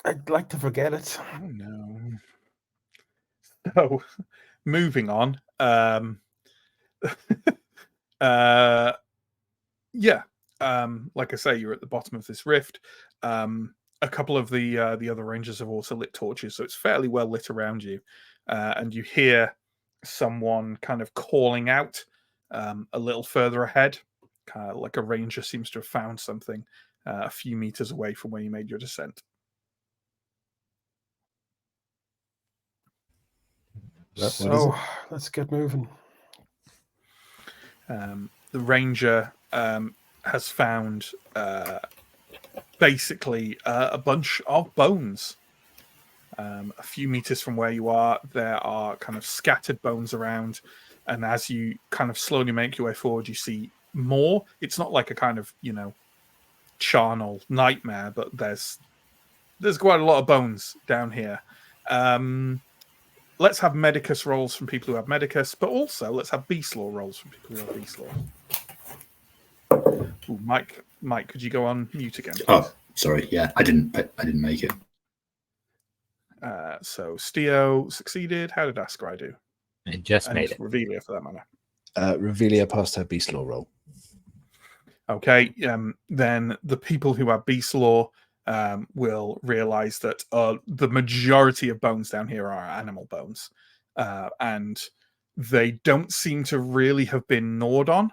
S3: I'd like to forget it.
S1: Oh no. So, moving on. Yeah. Like I say, you're at the bottom of this rift. A couple of the other rangers have also lit torches, so it's fairly well lit around you. And you hear someone kind of calling out a little further ahead, kind of like a ranger seems to have found something a few meters away from where you made your descent.
S3: So let's get moving.
S1: The ranger has found basically a bunch of bones. A few meters from where you are, there are kind of scattered bones around, and as you kind of slowly make your way forward, you see more. It's not like a kind of, charnel nightmare, but there's quite a lot of bones down here. Let's have Medicus rolls from people who have Medicus, but also let's have Beast Law rolls from people who have Beast Law. Ooh, Mike, could you go on mute again, please?
S4: Oh, sorry. Yeah, I didn't make it.
S1: So Steo succeeded. How did Ascari do?
S2: It just made it.
S1: Revelia, for that matter.
S6: Revelia passed her Beast Law roll.
S1: Okay, then the people who have Beast Law will realize that the majority of bones down here are animal bones, and they don't seem to really have been gnawed on,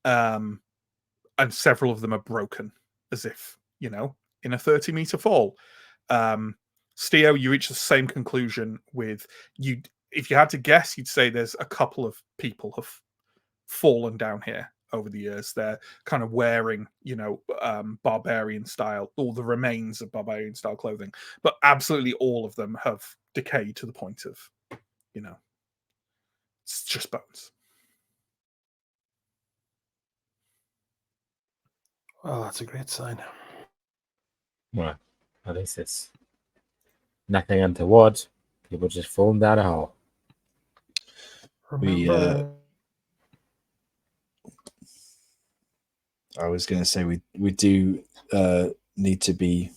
S1: and several of them are broken, as if, in a 30-meter fall. Steo, you reach the same conclusion with you. If you had to guess, you'd say there's a couple of people have fallen down here over the years. They're kind of wearing, barbarian style, or the remains of barbarian style clothing, but absolutely all of them have decayed to the point of, it's just bones.
S3: Well, that's a great sign.
S2: Well, at least it's nothing untoward. People just falling down a hole.
S3: Remember,
S6: I was going to say we do need to be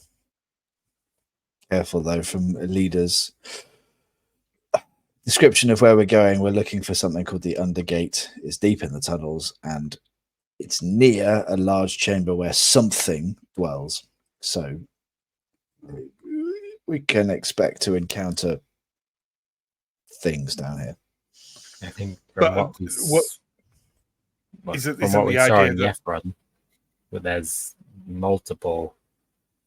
S6: careful, though, from a leader's description of where we're going. We're looking for something called the Undergate. It's deep in the tunnels, and it's near a large chamber where something dwells. So we can expect to encounter things down here.
S2: I think
S1: But
S2: from what we
S1: isn't
S2: saw
S1: the
S2: in
S1: idea that
S2: Yefron, but there's multiple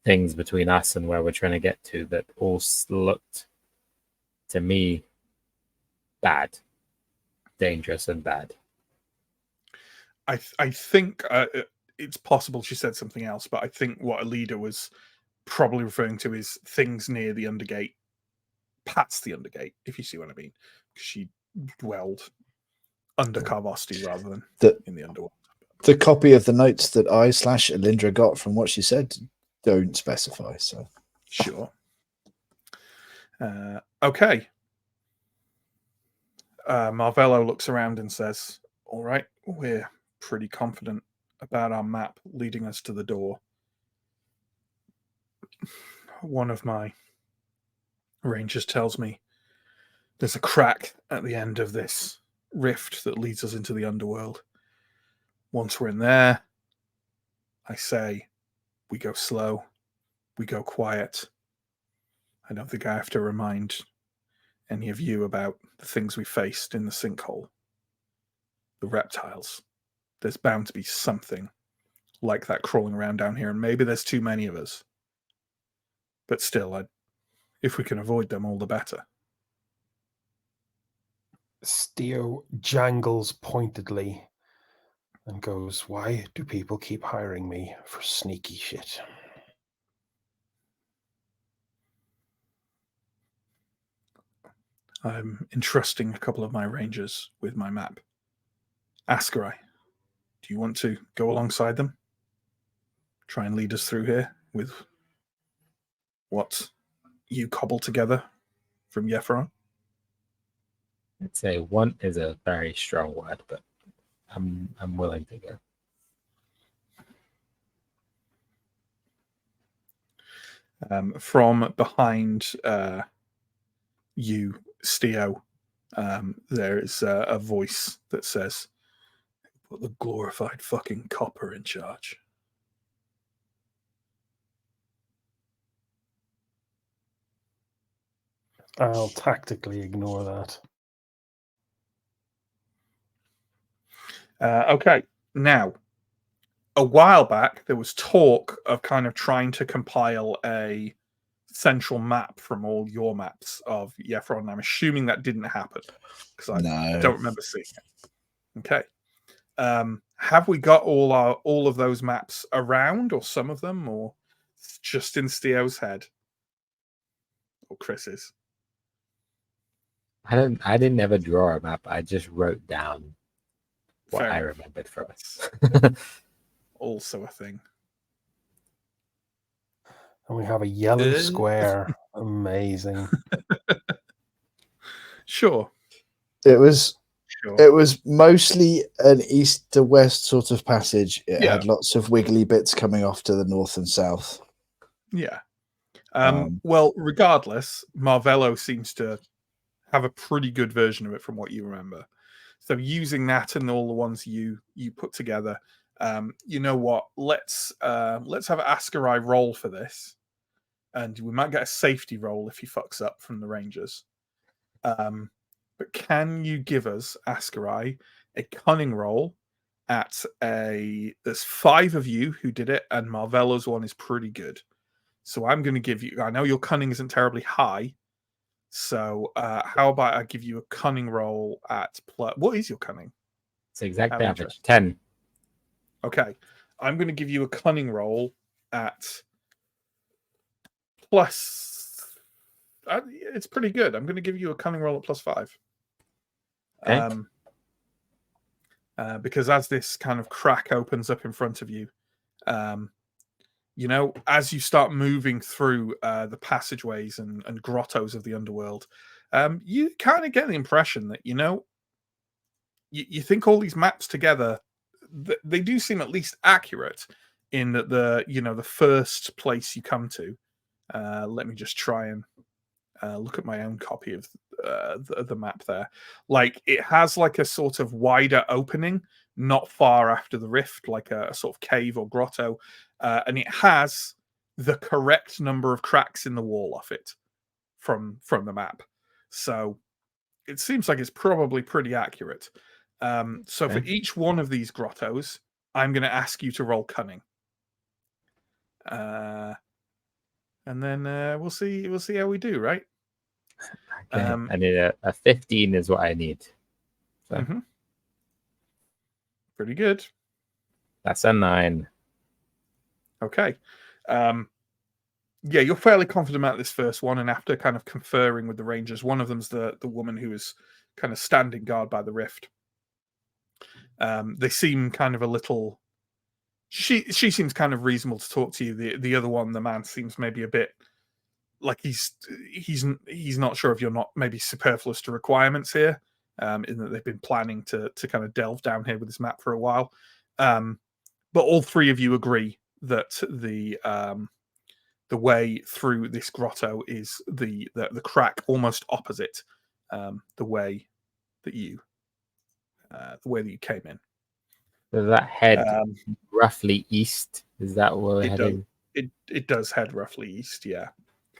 S2: things between us and where we're trying to get to that all looked to me bad, dangerous and bad.
S1: I think it's possible she said something else, but I think what Alida was probably referring to is things near the Undergate, past the Undergate, if you see what I mean. She dwelled under Carvosti rather than in the underworld.
S6: The copy of the notes that I/Alindra got from what she said don't specify. So
S1: Sure. Okay. Marvello looks around and says, "All right, we're pretty confident about our map leading us to the door. One of my rangers tells me there's a crack at the end of this rift that leads us into the underworld. Once we're in there, I say we go slow, we go quiet. I don't think I have to remind any of you about the things we faced in the sinkhole. The reptiles. There's bound to be something like that crawling around down here, and maybe there's too many of us. But still, if we can avoid them, all the better."
S3: Steo jangles pointedly and goes, "Why do people keep hiring me for sneaky shit?"
S1: I'm entrusting a couple of my rangers with my map. Askarai, do you want to go alongside them? Try and lead us through here with what you cobble together from Yefron?
S2: I'd say want is a very strong word, but I'm willing to go.
S1: From behind you, Steo, there is a voice that says, "Put the glorified fucking copper in charge."
S3: I'll tactically ignore that.
S1: Okay, now, a while back, there was talk of kind of trying to compile a central map from all your maps of Yefron. And I'm assuming that didn't happen because I don't remember seeing it. Okay. Have we got all of those maps around, or some of them, or just in Steo's head, or Chris's?
S2: I didn't ever draw a map. I just wrote down what
S1: Fair
S2: I
S1: enough.
S2: remembered from it.
S1: Also a thing.
S3: And we have a yellow square. Amazing.
S1: Sure.
S6: it was mostly an east to west sort of passage. It had lots of wiggly bits coming off to the north and south.
S1: Yeah. Well, regardless, Marvello seems to have a pretty good version of it from what you remember. So using that and all the ones you put together, you know what? Let's have Askarai roll for this, and we might get a safety roll if he fucks up from the Rangers. But can you give us, Askarai, a cunning roll at there's 5 of you who did it, and Marvello's one is pretty good. So I'm going to give you, I know your cunning isn't terribly high, so how about I give you a cunning roll at what is your cunning?
S2: It's exactly average. 10.
S1: Okay. I'm going to give you a cunning roll at plus. It's pretty good. I'm going to give you a cunning roll at +5.
S2: Okay.
S1: Because as this kind of crack opens up in front of you, you know, as you start moving through the passageways and grottos of the underworld, you kind of get the impression that, you know, you think all these maps together, they do seem at least accurate in that the first place you come to. Let me just try and look at my own copy of the map there. Like, it has like a sort of wider opening, not far after the rift, like a sort of cave or grotto. And it has the correct number of cracks in the wall off it from the map. So it seems like it's probably pretty accurate. So for each one of these grottos, I'm going to ask you to roll cunning. And then we'll see how we do, right?
S2: Okay. I need a 15 is what I need. So.
S1: Pretty good.
S2: That's a 9.
S1: Okay. Yeah, you're fairly confident about this first one, and after kind of conferring with the rangers, one of them's the woman who is kind of standing guard by the rift. They seem kind of a little. She seems kind of reasonable to talk to you. The other one, the man, seems maybe a bit like he's not sure if you're not maybe superfluous to requirements here, in that they've been planning to kind of delve down here with this map for a while. But all three of you agree that the way through this grotto is the crack almost opposite the way that you came in.
S2: Does that head roughly east? Is that where we're heading?
S1: It does head roughly east, yeah.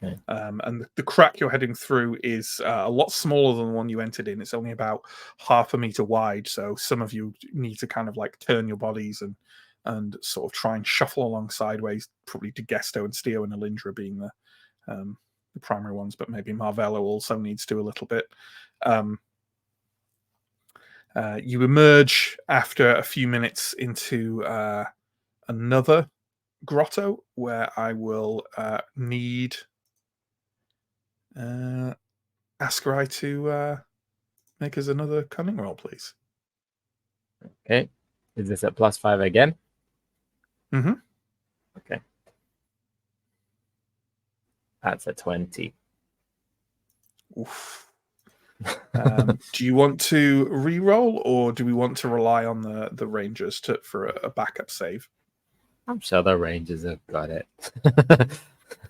S2: Okay.
S1: And the crack you're heading through is a lot smaller than the one you entered in. It's only about half a meter wide, so some of you need to kind of like turn your bodies and sort of try and shuffle along sideways, probably Degesto and Steo and Alindra being the primary ones, but maybe Marvello also needs to a little bit. You emerge after a few minutes into another grotto where I will need Askarai to make us another cunning roll, please.
S2: Okay. Is this at +5 again?
S1: Mm-hmm.
S2: Okay. That's a 20.
S1: Oof. Do you want to re-roll, or do we want to rely on the rangers for a backup save?
S2: I'm sure the Rangers have got it.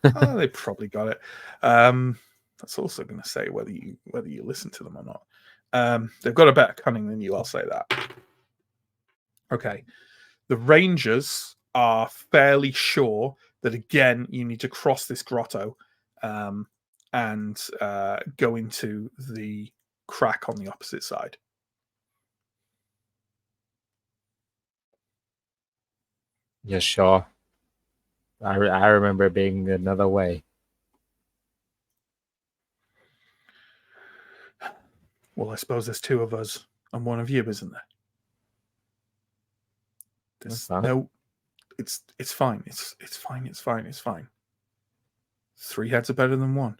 S1: They probably got it. That's also going to say whether you listen to them or not. They've got a better cunning than you. I'll say that. Okay. The Rangers are fairly sure that again you need to cross this grotto and go into the crack on the opposite side.
S2: You're sure? I remember it being another way.
S1: Well, I suppose there's two of us and one of you, isn't there? No, it's fine. It's fine. 3 heads are better than 1,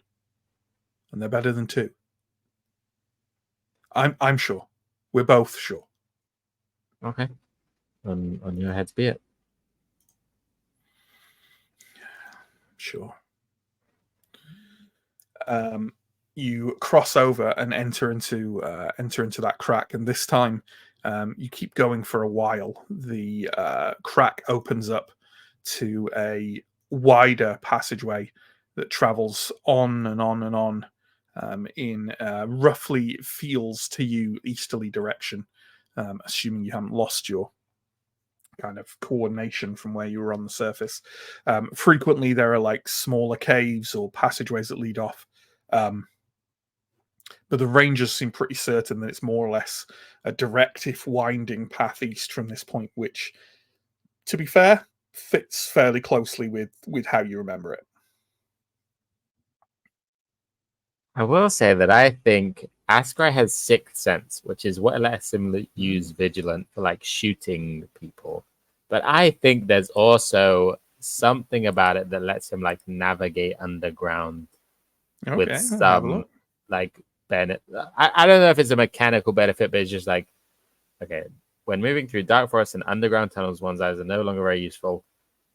S1: and they're better than 2. I'm sure. We're both sure.
S2: Okay. On your heads be it.
S1: Sure. You cross over and enter into that crack, and this time you keep going for a while. The crack opens up to a wider passageway that travels on and on and on in roughly feels to you easterly direction, assuming you haven't lost your kind of coordination from where you were on the surface. Frequently there are like smaller caves or passageways that lead off, but the rangers seem pretty certain that it's more or less a direct, if winding, path east from this point, which, to be fair, fits fairly closely with how you remember it.
S2: I will say that I think Askrai has Sixth Sense, which is what lets him use Vigilant for like shooting people. But I think there's also something about it that lets him like navigate underground with some like benefit. I don't know if it's a mechanical benefit, but it's just like, okay, when moving through dark forests and underground tunnels, one's eyes are no longer very useful.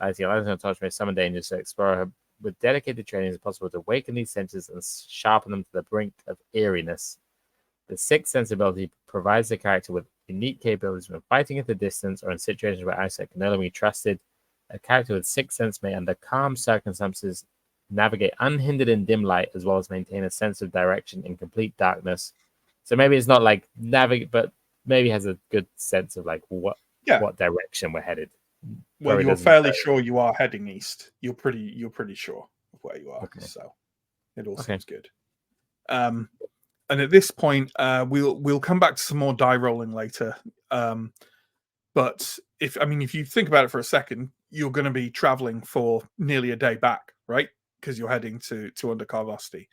S2: As the alliance touch may summon dangers, so explorer with dedicated training is possible to awaken these senses and sharpen them to the brink of eeriness. The Sixth Sense ability provides the character with unique capabilities when fighting at a distance or in situations where eyesight can no longer be trusted. A character with Sixth Sense may, under calm circumstances, navigate unhindered in dim light, as well as maintain a sense of direction in complete darkness. So maybe it's not like navigate, but maybe has a good sense of like what direction we're headed.
S1: Well, you're fairly sure you are heading east. You're pretty sure of where you are. Okay. So it all seems good. And at this point, we'll come back to some more die rolling later. But if you think about it for a second, you're going to be traveling for nearly a day back, right? Because you're heading to Undergate.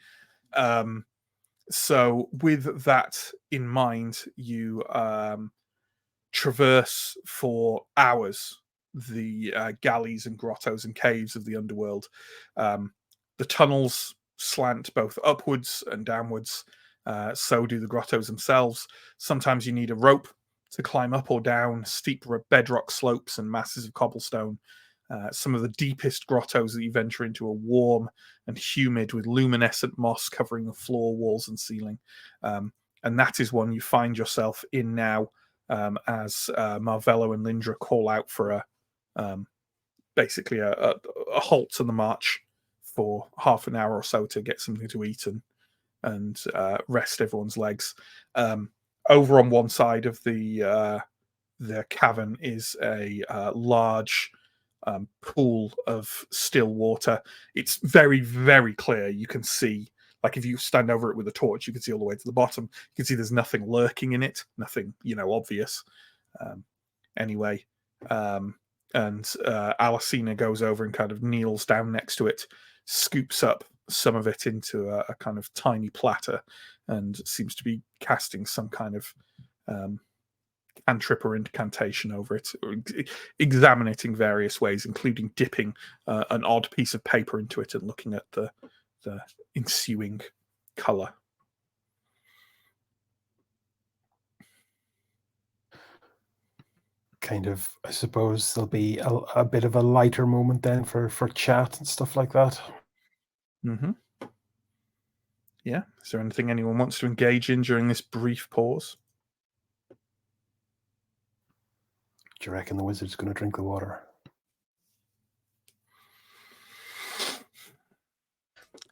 S1: So with that in mind, you traverse for hours galleys and grottos and caves of the underworld. The tunnels slant both upwards and downwards. So do the grottos themselves. Sometimes you need a rope to climb up or down steep bedrock slopes and masses of cobblestone. Some of the deepest grottos that you venture into are warm and humid, with luminescent moss covering the floor, walls, and ceiling. And that is one you find yourself in now, as Marvello and Lindra call out for basically a halt to the march for half an hour or so to get something to eat and rest everyone's legs. Over on one side of the cavern is a large pool of still water. It's very, very clear. You can see, like if you stand over it with a torch, you can see all the way to the bottom. You can see there's nothing lurking in it, nothing, obvious. Anyway, and Alicina goes over and kind of kneels down next to it, scoops up some of it into a kind of tiny platter, and seems to be casting some kind of cantrip or incantation over it, or examining it in various ways, including dipping an odd piece of paper into it and looking at the ensuing color.
S3: Kind of, I suppose there'll be a bit of a lighter moment then for chat and stuff like that.
S1: Mm-hmm. Yeah. Is there anything anyone wants to engage in during this brief pause?
S3: Do you reckon the wizard's going to drink the water?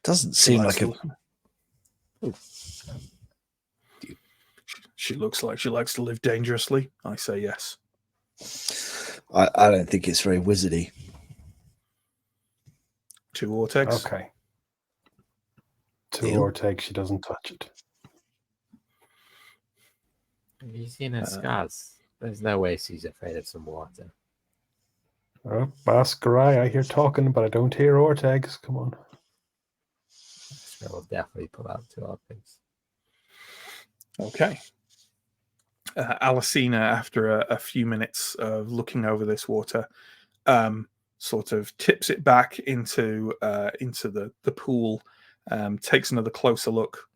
S6: Doesn't seem like it.
S1: She looks like she likes to live dangerously. I say yes.
S6: I don't think it's very wizardy.
S1: 2 Ortegs.
S3: Okay. 2
S6: Deal.
S3: Ortegs, she doesn't touch it.
S2: Have you seen her scars? There's no way she's afraid of some water.
S3: Oh, Bascarai, I hear talking, but I don't hear Ortegs. Come on.
S2: We'll definitely pull out 2 Ortegs.
S1: Okay. Alicina, after a few minutes of looking over this water, sort of tips it back into the pool, takes another closer look,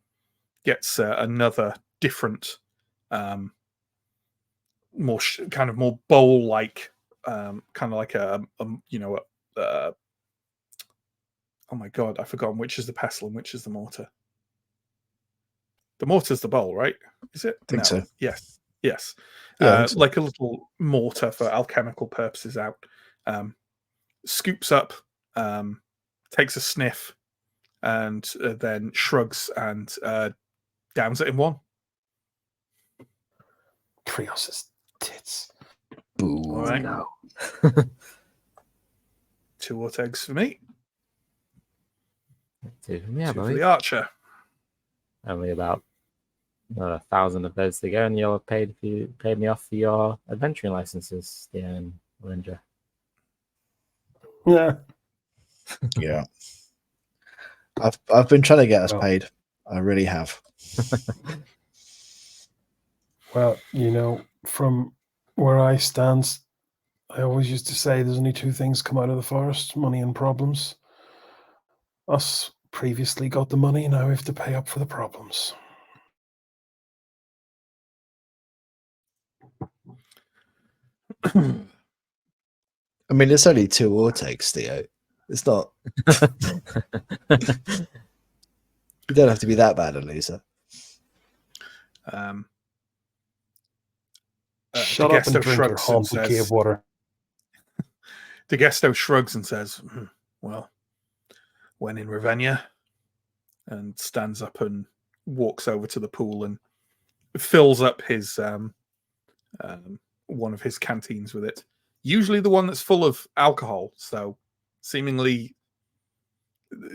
S1: gets another different, more kind of more bowl-like, kind of like oh my god, I've forgotten which is the pestle and which is the mortar. The mortar's the bowl, right? Is it?
S6: I think so.
S1: Yes. Yes.
S6: Yeah, so.
S1: Like a little mortar for alchemical purposes out. Scoops up, takes a sniff, and then shrugs and downs it in one.
S3: Trios's tits.
S6: Boo.
S1: All right.
S2: No.
S1: 2 Ortegs for me.
S2: Yeah,
S1: 2 for the archer.
S2: Only about 1,000 of those to go, and you'll have paid me off for your adventuring licenses, and Lindra.
S3: Yeah.
S6: Yeah. I've been trying to get us paid. I really have.
S3: Well, from where I stand, I always used to say there's only 2 things come out of the forest: money and problems. Us previously got the money, now we have to pay up for the problems.
S6: I mean, it's only 2 Ortegs, Theo. It's not. You don't have to be that bad a loser.
S3: Shut up and drink your haunted cave water.
S1: DeGesto shrugs and says, well, when in Ravenna, and stands up and walks over to the pool and fills up his one of his canteens with it. Usually the one that's full of alcohol, so seemingly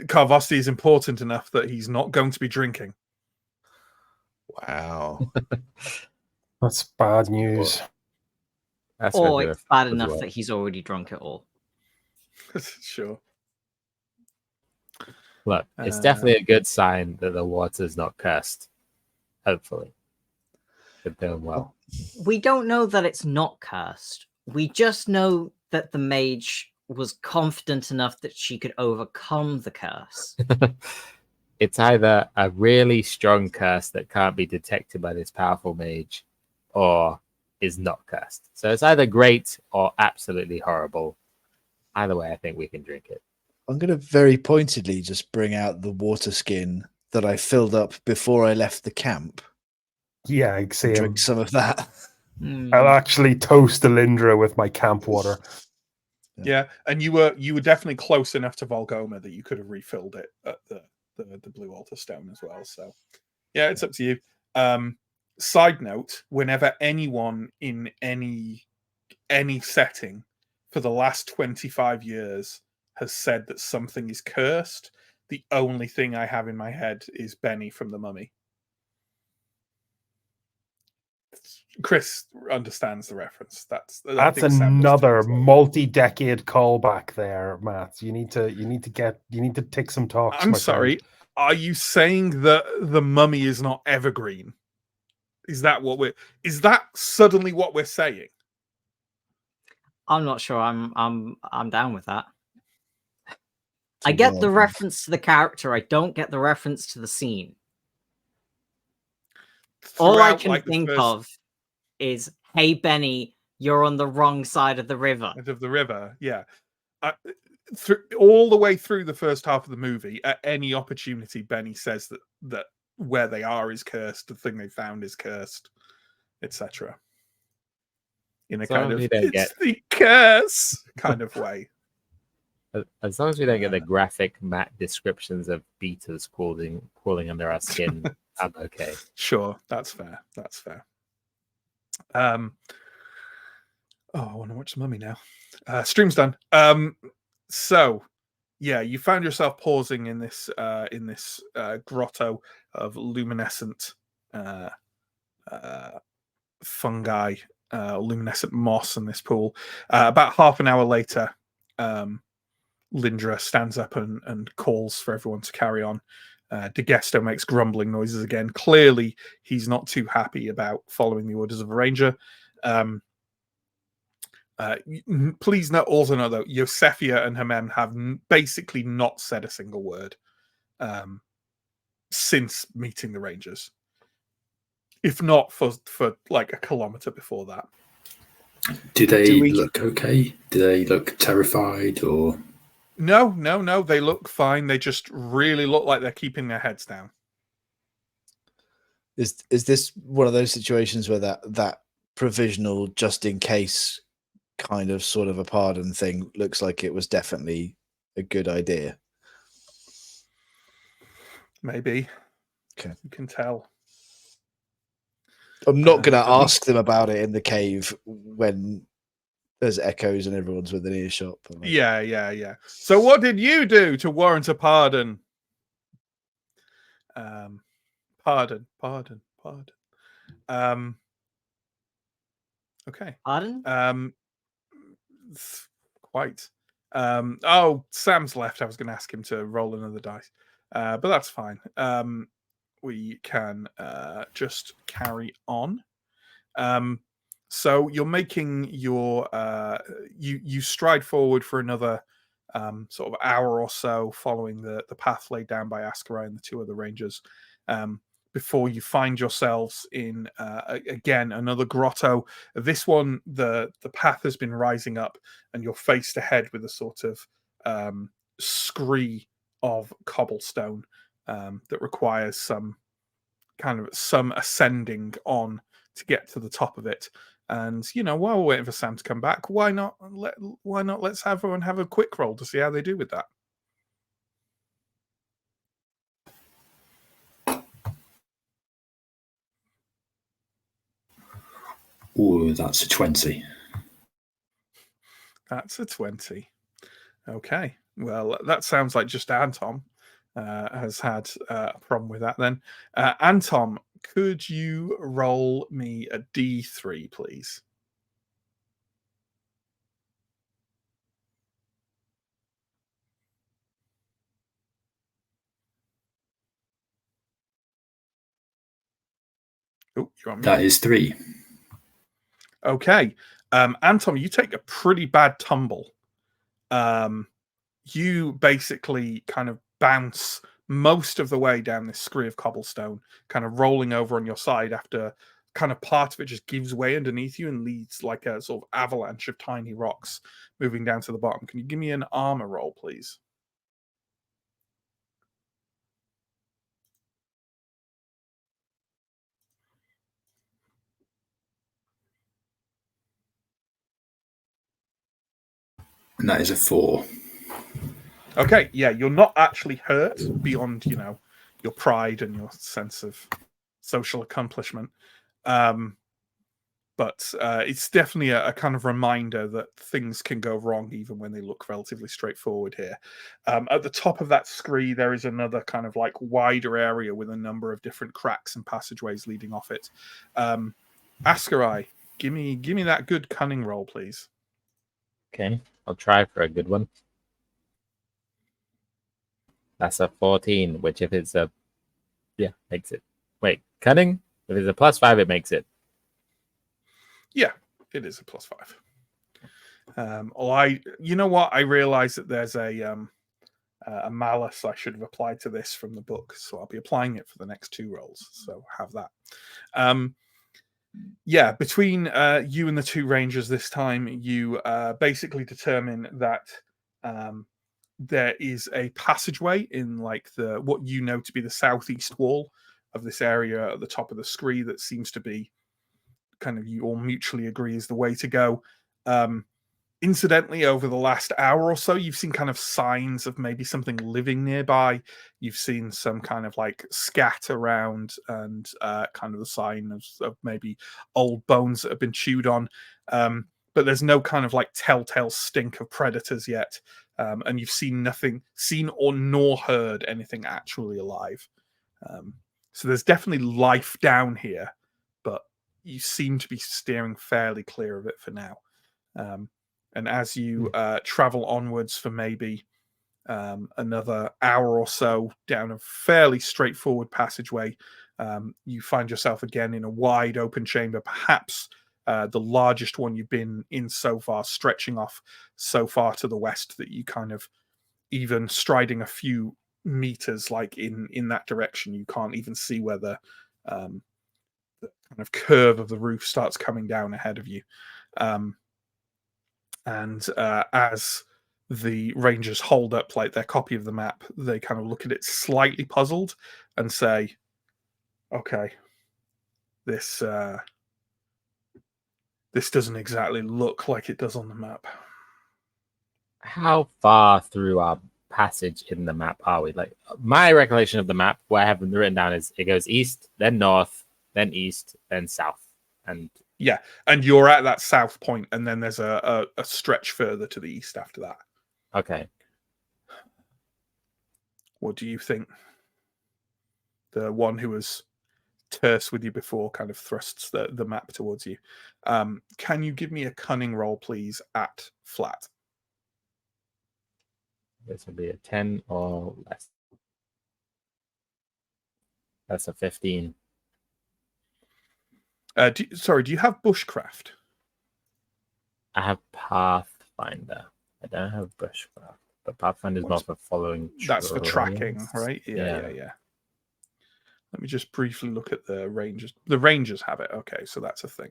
S1: Carvosti is important enough that he's not going to be drinking.
S6: Wow.
S3: That's bad news.
S5: Or it's bad enough that he's already drunk it all.
S1: Sure.
S2: Look, it's definitely a good sign that the water's not cursed. Hopefully. It's doing well.
S5: We don't know that it's not cursed. We just know that the mage was confident enough that she could overcome the curse?
S2: It's either a really strong curse that can't be detected by this powerful mage, or is not cursed. So it's either great or absolutely horrible. Either way, I think we can drink it.
S6: I'm going to very pointedly just bring out the water skin that I filled up before I left the camp.
S3: Yeah,
S6: And
S3: same.
S6: drink some of that.
S3: I'll actually toast Alindra with my camp water.
S1: Yeah, and you were definitely close enough to Volgoma that you could have refilled it at the Blue Altar Stone as well. So yeah, it's up to you. Side note: whenever anyone in any setting for the last 25 years has said that something is cursed, the only thing I have in my head is Benny from The Mummy. Chris understands the reference. That's
S3: another multi-decade callback there, Matt. You need to tick some talks.
S1: I'm sorry.
S3: Friend.
S1: Are you saying that The Mummy is not evergreen? Is that suddenly what we're saying?
S5: I'm not sure. I'm down with that. I get the reference to the character. I don't get the reference to the scene. All I can think of is, "Hey Benny, you're on the wrong side of the river."
S1: Of the river, yeah. All the way through the first half of the movie, at any opportunity, Benny says that where they are is cursed, the thing they found is cursed, etc. In a kind of the curse kind of way.
S2: As long as we don't get the graphic matte descriptions of beetles crawling under our skin, I'm okay.
S1: Sure, that's fair. I want to watch The Mummy now. Stream's done. So yeah, you found yourself pausing in this grotto of luminescent fungi, luminescent moss in this pool. About half an hour later, Lindra stands up and calls for everyone to carry on. DeGesto makes grumbling noises again. Clearly, he's not too happy about following the orders of a ranger. Please also know, though, Yosefia and Hamem have basically not said a single word since meeting the rangers. If not for like a kilometer before that.
S4: Do they look okay? Do they look terrified or?
S1: No. They look fine. They just really look like they're keeping their heads down.
S6: Is this one of those situations where that provisional just in case kind of sort of a pardon thing looks like it was definitely a good idea?
S1: Maybe.
S6: Okay.
S1: You can tell.
S6: I'm not going to ask them about it in the cave when there's echoes and everyone's within earshot. Like...
S1: Yeah. So what did you do to warrant a pardon? Pardon. Okay.
S5: Pardon?
S1: Quite. Sam's left. I was going to ask him to roll another dice. But that's fine. We can just carry on. So you're making your you stride forward for another sort of hour or so, following the path laid down by Askarai and the two other rangers, before you find yourselves in again another grotto. This one, the path has been rising up, and you're faced ahead with a sort of scree of cobblestone that requires some ascending on to get to the top of it. And while we're waiting for Sam to come back, why not let's have everyone have a quick roll to see how they do with that.
S4: Oh, that's a 20.
S1: That's a 20. Okay. Well, that sounds like just Anton has had a problem with that then. Anton, could you roll me a D3, please? Oh, you're on mute.
S4: That is 3.
S1: Okay. Anton, you take a pretty bad tumble. You basically kind of bounce most of the way down this scree of cobblestone, kind of rolling over on your side after kind of part of it just gives way underneath you and leads like a sort of avalanche of tiny rocks moving down to the bottom. Can you give me an armor roll, please?
S4: And that is a 4.
S1: Okay, yeah, you're not actually hurt beyond, your pride and your sense of social accomplishment. But it's definitely a kind of reminder that things can go wrong even when they look relatively straightforward here. At the top of that scree, there is another kind of like wider area with a number of different cracks and passageways leading off it. Ascarai, give me that good cunning roll, please.
S2: Okay, I'll try for a good one. That's a 14, which if it's a... Yeah, makes it. Wait, cunning? If it's a +5, it makes it.
S1: Yeah, it is a +5. You know what? I realize that there's a malice I should have applied to this from the book, so I'll be applying it for the next 2 rolls. So have that. Yeah, between you and the 2 rangers this time, you basically determine that there is a passageway in like what you know to be the southeast wall of this area at the top of the scree that seems to be kind of you all mutually agree is the way to go. Incidentally, over the last hour or so, you've seen kind of signs of maybe something living nearby. You've seen some kind of like scat around and kind of the sign of maybe old bones that have been chewed on. But there's no kind of like telltale stink of predators yet. And you've seen nothing, nor heard anything actually alive. So there's definitely life down here, but you seem to be steering fairly clear of it for now. And as you travel onwards for maybe another hour or so down a fairly straightforward passageway, you find yourself again in a wide open chamber, perhaps the largest one you've been in so far, stretching off so far to the west that you kind of, even striding a few meters like in that direction, you can't even see where the kind of curve of the roof starts coming down ahead of you. And as the rangers hold up like their copy of the map, they kind of look at it slightly puzzled and say, okay, this doesn't exactly look like it does on the map.
S2: How far through our passage in the map are we? Like, my recollection of the map, what I have written down is it goes east, then north, then east, then south. And
S1: yeah, and you're at that south point, and then there's a stretch further to the east after that.
S2: Okay.
S1: What do you think? The one who was terse with you before kind of thrusts the map towards you. Can you give me a cunning roll, please, at flat?
S2: This will be a 10 or less. That's a 15.
S1: Do you have bushcraft?
S2: I have Pathfinder. I don't have bushcraft, but Pathfinder is more for following.
S1: That's for tracking, right? Yeah. Let me just briefly look at the rangers. The rangers have it. Okay, so that's a thing.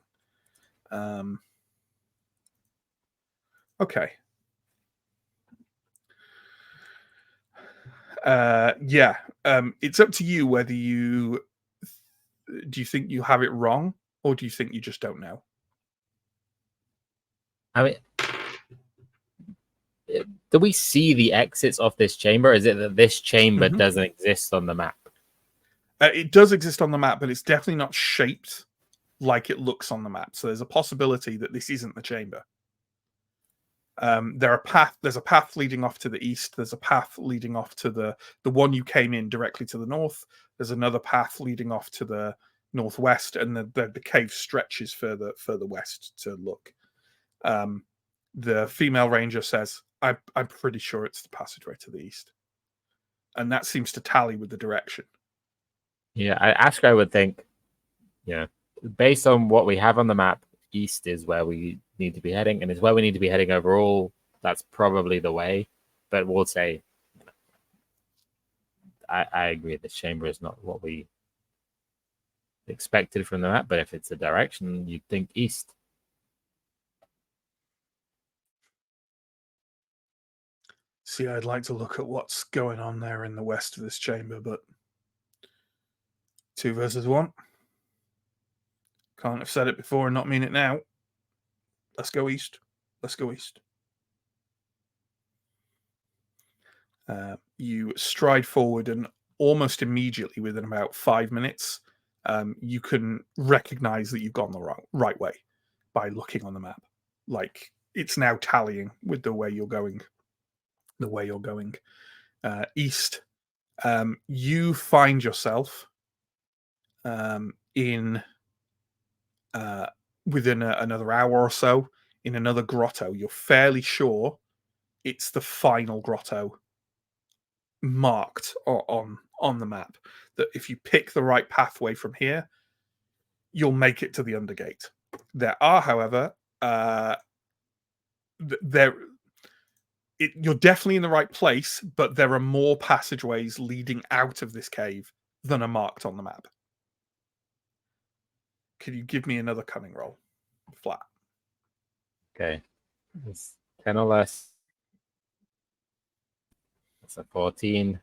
S1: Okay. It's up to you whether do you think you have it wrong, or do you think you just don't know?
S2: I mean, do we see the exits of this chamber? Is it that this chamber doesn't exist on the map?
S1: It does exist on the map, but it's definitely not shaped like it looks on the map. So there's a possibility that this isn't the chamber. There's a path leading off to the east. There's a path leading off to the one you came in directly to the north. There's another path leading off to the northwest, and the cave stretches further west to look. The female ranger says, I'm pretty sure it's the passageway to the east. And that seems to tally with the direction.
S2: Yeah, I would think, based on what we have on the map, east is where we need to be heading, and it's where we need to be heading overall. That's probably the way. But we'll say, I agree, the chamber is not what we expected from the map, but if it's a direction, you'd think east.
S1: See, I'd like to look at what's going on there in the west of this chamber, but 2 versus 1. Can't have said it before and not mean it now. Let's go east. Let's go east. You stride forward, and almost immediately, within about 5 minutes, you can recognize that you've gone the right way by looking on the map. Like, it's now tallying with the way you're going. East. You find yourself in within another hour or so in another grotto. You're fairly sure it's the final grotto marked on the map, that if you pick the right pathway from here, you'll make it to the Undergate. There are, however, you're definitely in the right place, but there are more passageways leading out of this cave than are marked on the map. Can you give me another cunning roll? Flat.
S2: Okay. It's 10 or less. That's a 14.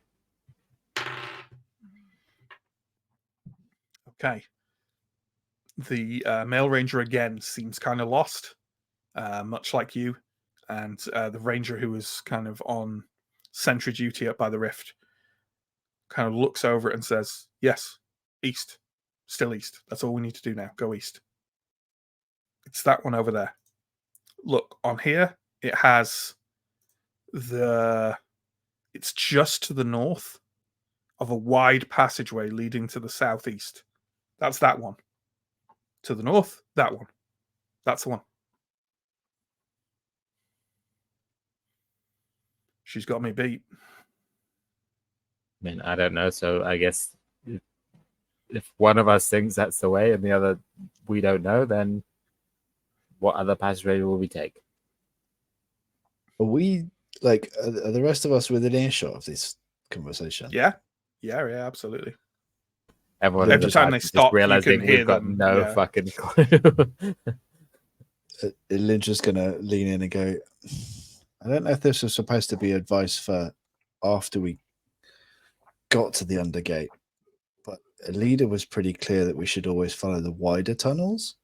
S1: Okay. The male ranger again seems kind of lost, much like you. And the ranger who was kind of on sentry duty up by the rift kind of looks over it and says, yes, east. Still east. That's all we need to do now. Go east. It's that one over there. Look, on here, it's just to the north of a wide passageway leading to the southeast. That's that one. To the north, that one. That's the one. She's got me beat.
S2: I mean, I don't know. So I guess if one of us thinks that's the way and the other we don't know, then what other passageway will we take?
S6: Are we are the rest of us within earshot of this conversation?
S1: Yeah, absolutely.
S2: Everyone
S1: Every time they stop, you
S2: realizing
S1: can hear
S2: we've got
S1: them,
S2: no
S1: yeah.
S2: fucking clue.
S6: Lynch is going to lean in and go, I don't know if this was supposed to be advice for after we got to the Undergate, but a leader was pretty clear that we should always follow the wider tunnels.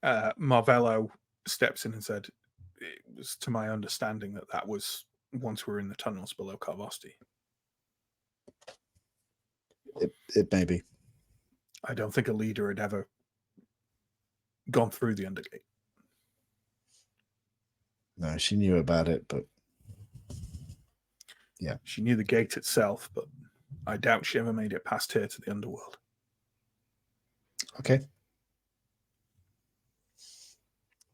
S1: Marvello steps in and said, it was to my understanding that was once we were in the tunnels below Carvosti.
S6: It may be.
S1: I don't think a leader had ever gone through the Undergate.
S6: No, she knew about it, but yeah.
S1: She knew the gate itself, but I doubt she ever made it past here to the underworld.
S6: Okay.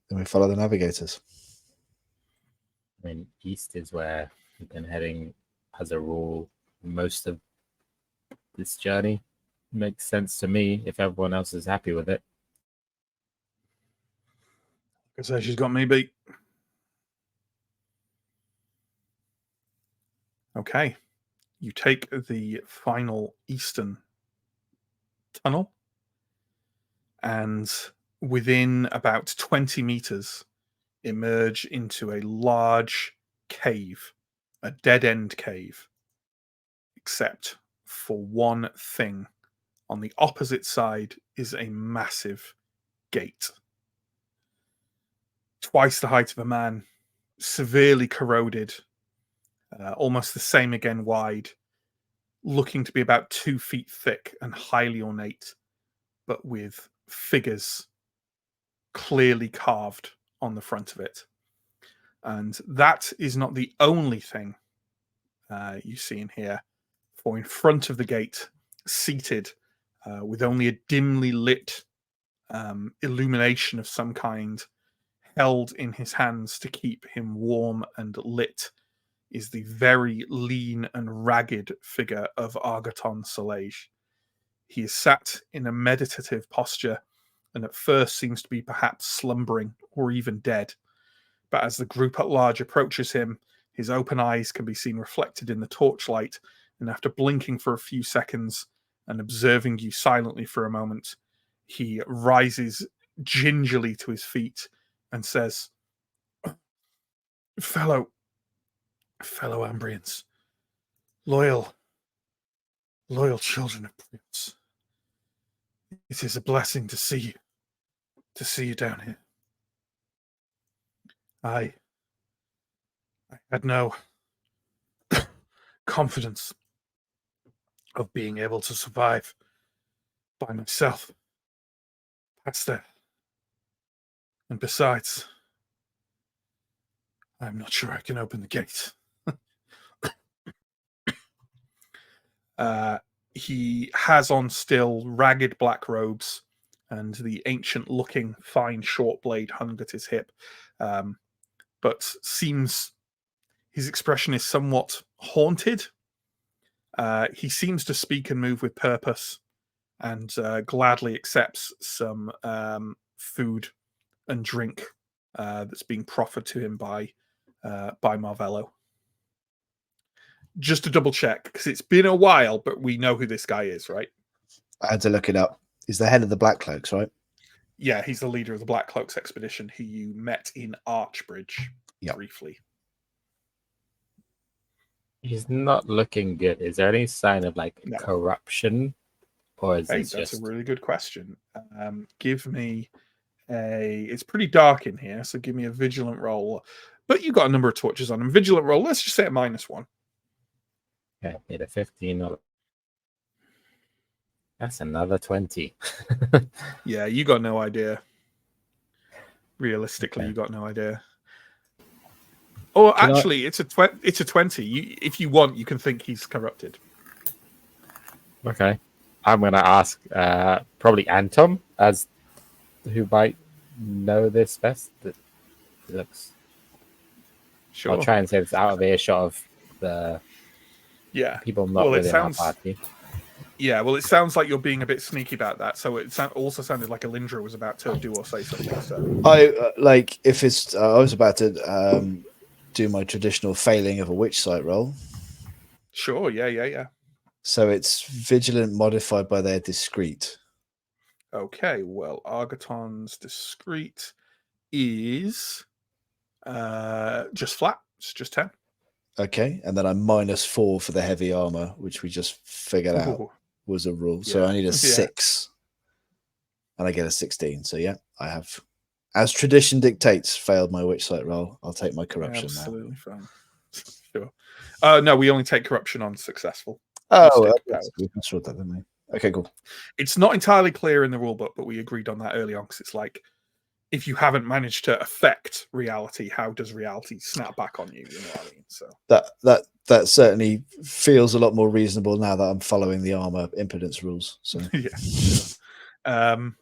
S6: Then we follow the navigators.
S2: I mean, east is where we've been heading as a rule most of this journey. Makes sense to me if everyone else is happy with it.
S1: I say she's got me beat. Okay. You take the final eastern tunnel, and within about 20 meters, emerge into a large cave, a dead-end cave, except for one thing. On the opposite side is a massive gate. Twice the height of a man, severely corroded, almost the same again wide, looking to be about 2 feet thick and highly ornate, but with figures clearly carved on the front of it. And that is not the only thing you see in here, for in front of the gate, seated with only a dimly lit illumination of some kind held in his hands to keep him warm and lit, is the very lean and ragged figure of Argaton Solage. He is sat in a meditative posture and at first seems to be perhaps slumbering or even dead. But as the group at large approaches him, his open eyes can be seen reflected in the torchlight, and after blinking for a few seconds and observing you silently for a moment, he rises gingerly to his feet and says, Fellow Ambrians, loyal children of Prince, it is a blessing to see you down here. I had no confidence of being able to survive by myself past there. And besides, I'm not sure I can open the gate. He has on still ragged black robes, and the ancient-looking fine short blade hung at his hip, but seems his expression is somewhat haunted. He seems to speak and move with purpose, and gladly accepts some food and drink that's being proffered to him by Marvello. Just to double check, because it's been a while, but we know who this guy is, right?
S6: I had to look it up. He's the head of the Black Cloaks, right?
S1: Yeah, he's the leader of the Black Cloaks expedition who you met in Archbridge briefly.
S2: He's not looking good. Is there any sign of corruption? Or is
S1: That's
S2: just
S1: a really good question. Give me it's pretty dark in here, so give me a vigilant roll. But you got a number of torches on him. Vigilant roll, let's just say a -1.
S2: Okay, need a 15. That's another 20.
S1: Yeah, you got no idea. Realistically, you got no idea. Or actually, it's a 20. If you want, you can think he's corrupted.
S2: Okay. I'm going to ask probably Anton, as who might know this best. That looks.
S1: Sure.
S2: I'll try and say this out of earshot of the people not within our party.
S1: Yeah, well, it sounds like you're being a bit sneaky about that. So it also sounded like Alindra was about to do or say something. So
S6: I was about to do my traditional failing of a witch sight roll.
S1: Sure, yeah.
S6: So it's vigilant modified by their discreet.
S1: Okay, well, Argaton's discreet is just flat. It's just 10.
S6: Okay, and then I'm -4 for the heavy armor, which we just figured out was a rule. So I need a 6, and I get a 16. So yeah, I have, as tradition dictates, failed my witch sight roll. I'll take my corruption now.
S1: Absolutely fine. Sure. No, we only take corruption on successful.
S6: Oh, we construed that, didn't we? Okay, cool.
S1: It's not entirely clear in the rule book, but we agreed on that early on because it's like, if you haven't managed to affect reality, how does reality snap back on you? You know what I mean? So
S6: that certainly feels a lot more reasonable now that I'm following the armor impedance rules. So
S1: yeah. Sure.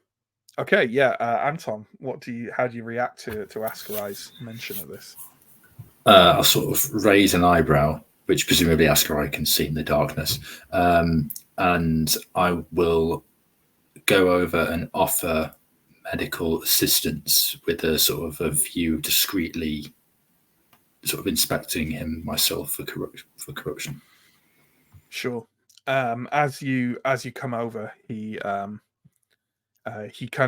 S1: Okay, yeah. Anton, how do you react to Askarai's mention of this?
S4: I'll sort of raise an eyebrow, which presumably Askarai can see in the darkness, and I will go over and offer medical assistance with a sort of a view discreetly sort of inspecting him myself for corruption.
S1: Sure. As you come over, he kind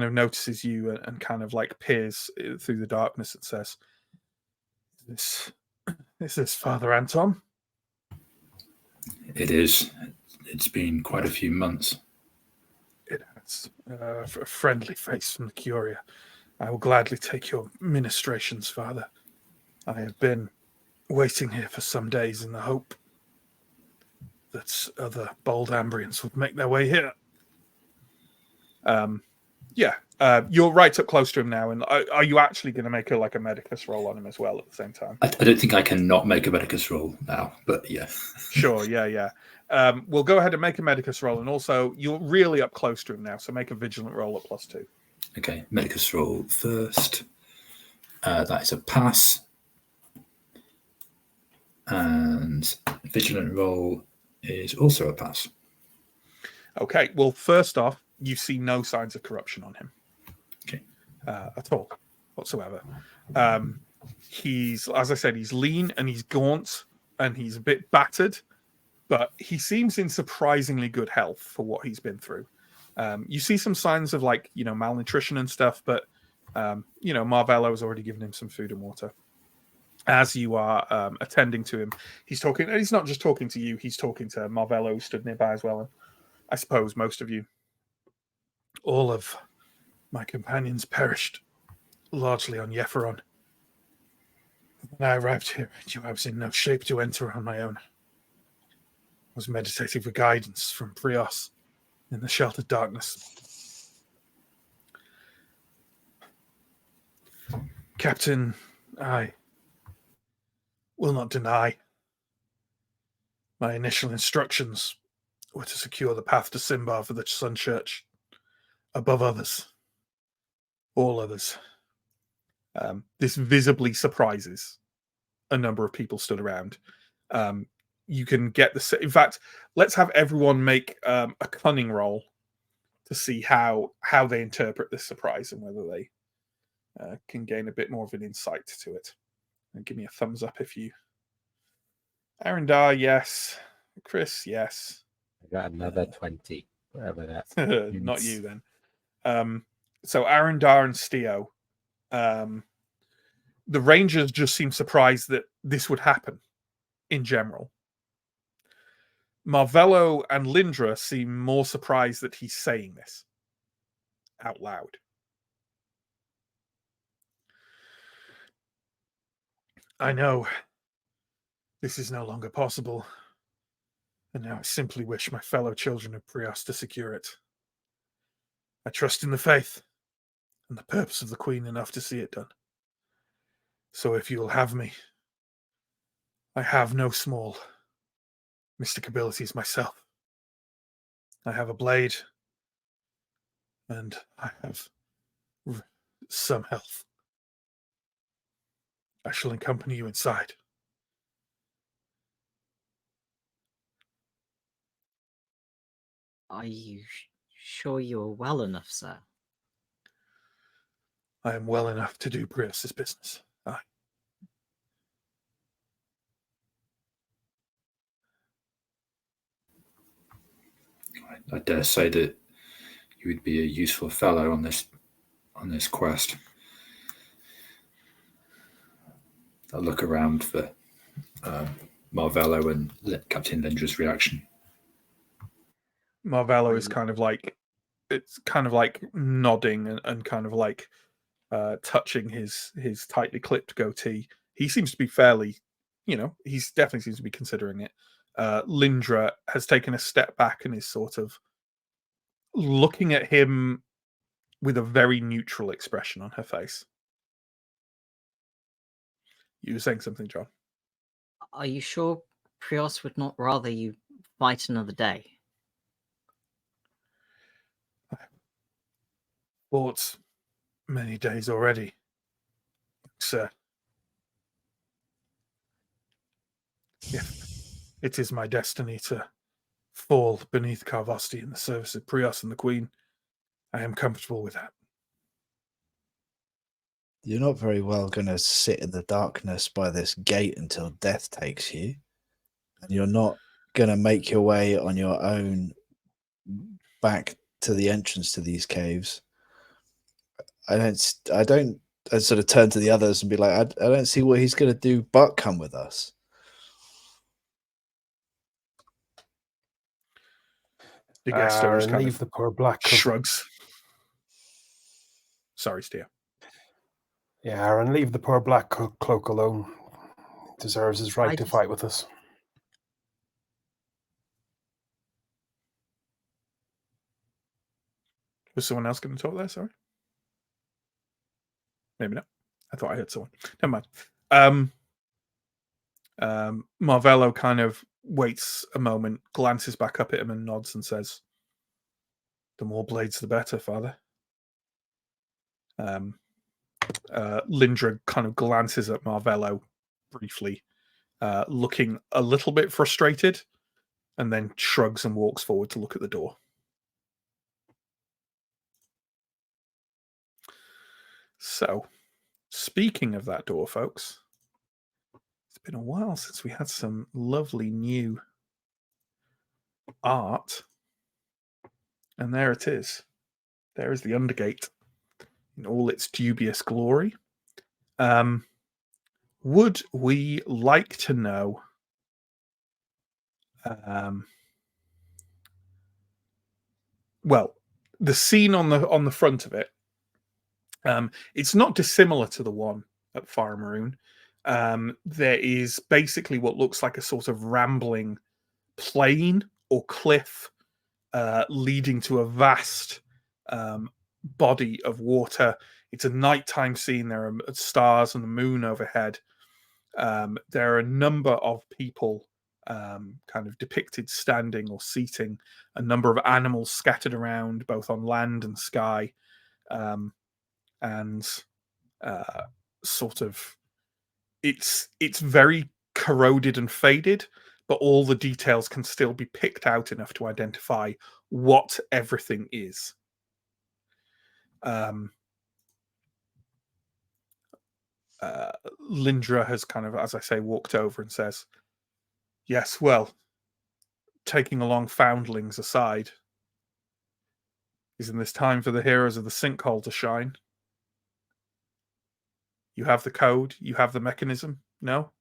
S1: of notices you and kind of like peers through the darkness and says, Is this Father Anton?
S4: It is. It's been quite a few months.
S1: It has. A friendly face from the Curia. I will gladly take your ministrations, Father. I have been waiting here for some days in the hope that other bold Ambrians would make their way here. You're right up close to him now, and are you actually going to make a medicus roll on him as well at the same time?
S4: I don't think I can not make a medicus roll now, but yeah.
S1: Sure, yeah. We'll go ahead and make a medicus roll, and also you're really up close to him now, so make a vigilant roll at +2.
S4: Okay, medicus roll first. That is a pass. And vigilant roll is also a pass.
S1: Okay, well, first off, you see no signs of corruption on him.
S4: Okay.
S1: At all, whatsoever. He's, as I said, he's lean and he's gaunt and he's a bit battered, but he seems in surprisingly good health for what he's been through. You see some signs of malnutrition and stuff, but Marvello has already given him some food and water. As you are attending to him, he's talking, and he's not just talking to you, he's talking to Marvello, who stood nearby as well. And I suppose most of you, all of my companions perished largely on Yepheron. When I arrived here, I was in no shape to enter on my own. I was meditating for guidance from Prios in the sheltered darkness. Captain, I will not deny my initial instructions were to secure the path to Symbar for the Sun Church above others, all others. This visibly surprises a number of people stood around. You can get the. In fact, let's have everyone make a cunning roll to see how they interpret this surprise and whether they can gain a bit more of an insight to it. And give me a thumbs up if you. Arendar, yes. Chris, yes.
S2: I got another 20, whatever that.
S1: Not you then. So Arendar and Steo, the Rangers just seem surprised that this would happen in general. Marvello and Lindra seem more surprised that he's saying this out loud. I know this is no longer possible, and now I simply wish my fellow children of Prios to secure it. I trust in the faith and the purpose of the Queen enough to see it done. So if you'll have me, I have no small mystic abilities myself. I have a blade, and I have some health. I shall accompany you inside.
S5: Are you sure you're well enough, sir?
S1: I am well enough to do Prius' business. Aye.
S4: I dare say that you would be a useful fellow on this quest. I'll look around for Marvello and Captain Lindra's reaction.
S1: Marvello is kind of like nodding and kind of like touching his tightly clipped goatee. He seems to be fairly, he's definitely seems to be considering it. Lindra has taken a step back and is sort of looking at him with a very neutral expression on her face. You were saying something, John?
S5: Are you sure Prios would not rather you fight another day?
S1: Fought many days already, sir. It is my destiny to fall beneath Carvosti in the service of Prios and the Queen. I am comfortable with that.
S6: You're not very well going to sit in the darkness by this gate until death takes you. And you're not going to make your way on your own back to the entrance to these caves. I sort of turn to the others and be like, I don't see what he's going to do but come with us.
S1: Aaron,
S3: leave the poor black
S1: shrugs. Sorry, Steve.
S3: Yeah, Aaron, leave the poor black cloak alone. He deserves his right to fight with us.
S1: Was someone else going to talk there? Sorry. Maybe not. I thought I heard someone. Never mind. Marvello kind of waits a moment, glances back up at him and nods and says, "The more blades, the better, Father." Lindra kind of glances at Marvello briefly, looking a little bit frustrated, and then shrugs and walks forward to look at the door. So, speaking of that door, folks, it's been a while since we had some lovely new art. And there it is. There is the Undergate in all its dubious glory. Would we like to know well, the scene on the front of it, it's not dissimilar to the one at Fire Maroon. There is basically what looks like a sort of rambling plain or cliff leading to a vast body of water. It's a nighttime scene. There are stars and the moon overhead. There are a number of people kind of depicted standing or seating, a number of animals scattered around both on land and sky, and sort of it's very corroded and faded, but all the details can still be picked out enough to identify what everything is. Lindra has kind of, as I say, walked over and says, "Yes, well, taking along foundlings aside, isn't this time for the heroes of the sinkhole to shine? You have the code, you have the mechanism, no?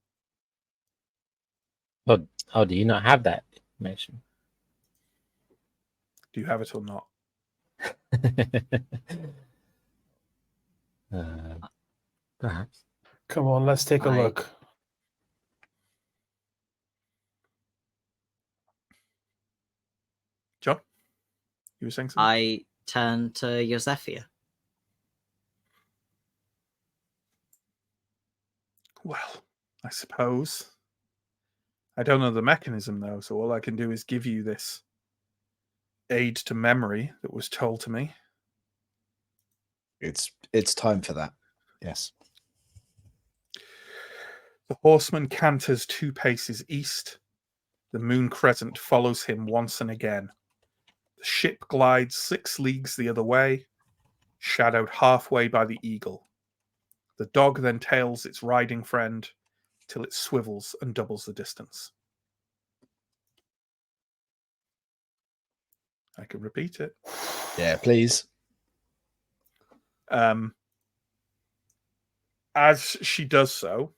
S2: Oh, do you not have that information?
S1: Do you have it or not?"
S2: Perhaps.
S3: Come on, let's take a look.
S1: John, you were saying something?
S5: I turn to Yosefia.
S1: Well, I suppose. I don't know the mechanism, though, so all I can do is give you this aid to memory that was told to me.
S6: It's time for that. Yes.
S1: The horseman canters 2 paces east. The moon crescent follows him once and again. The ship glides 6 leagues the other way, shadowed halfway by the eagle. The dog then tails its riding friend till it swivels and doubles the distance. I can repeat it.
S6: Yeah, please.
S1: As she does so,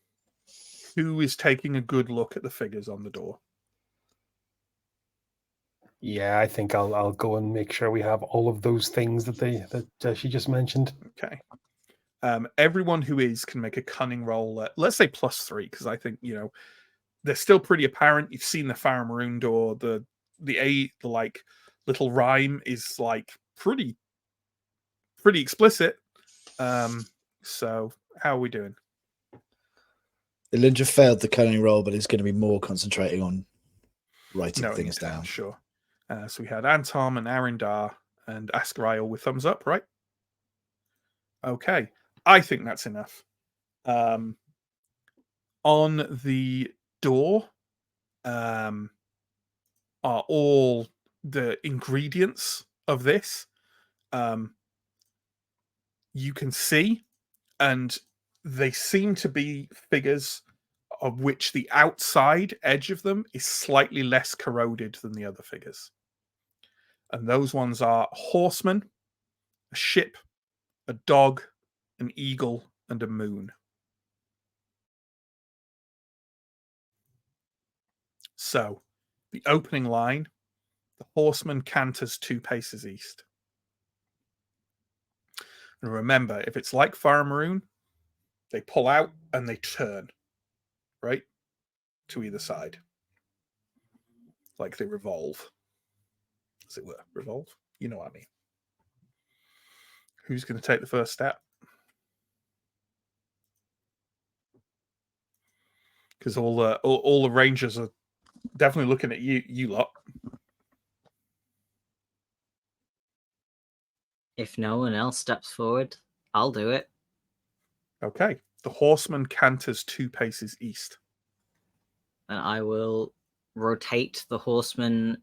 S1: who is taking a good look at the figures on the door?
S3: Yeah, I think I'll go and make sure we have all of those things that she just mentioned.
S1: Okay. Everyone who is can make a cunning roll. Let's say +3, because I think they're still pretty apparent. You've seen the Fire Maroon door. The like little rhyme is like pretty explicit. So how are we doing?
S6: Linja failed the cunning roll, but it's going to be more concentrating on writing things down.
S1: Sure. So we had Antom and Arindar and Askariel with thumbs up, right? Okay. I think that's enough. On the door are all the ingredients of this. You can see, and they seem to be figures of which the outside edge of them is slightly less corroded than the other figures. And those ones are a horseman, a ship, a dog, an eagle, and a moon. So, the opening line, the horseman canters 2 paces east. And remember, if it's like Fire Maroon, they pull out and they turn, right? To either side. Like they revolve, as it were. Revolve? You know what I mean. Who's going to take the first step? Because all the rangers are definitely looking at you lot.
S5: If no one else steps forward, I'll do it.
S1: Okay. The horseman canters 2 paces east.
S5: And I will rotate the horseman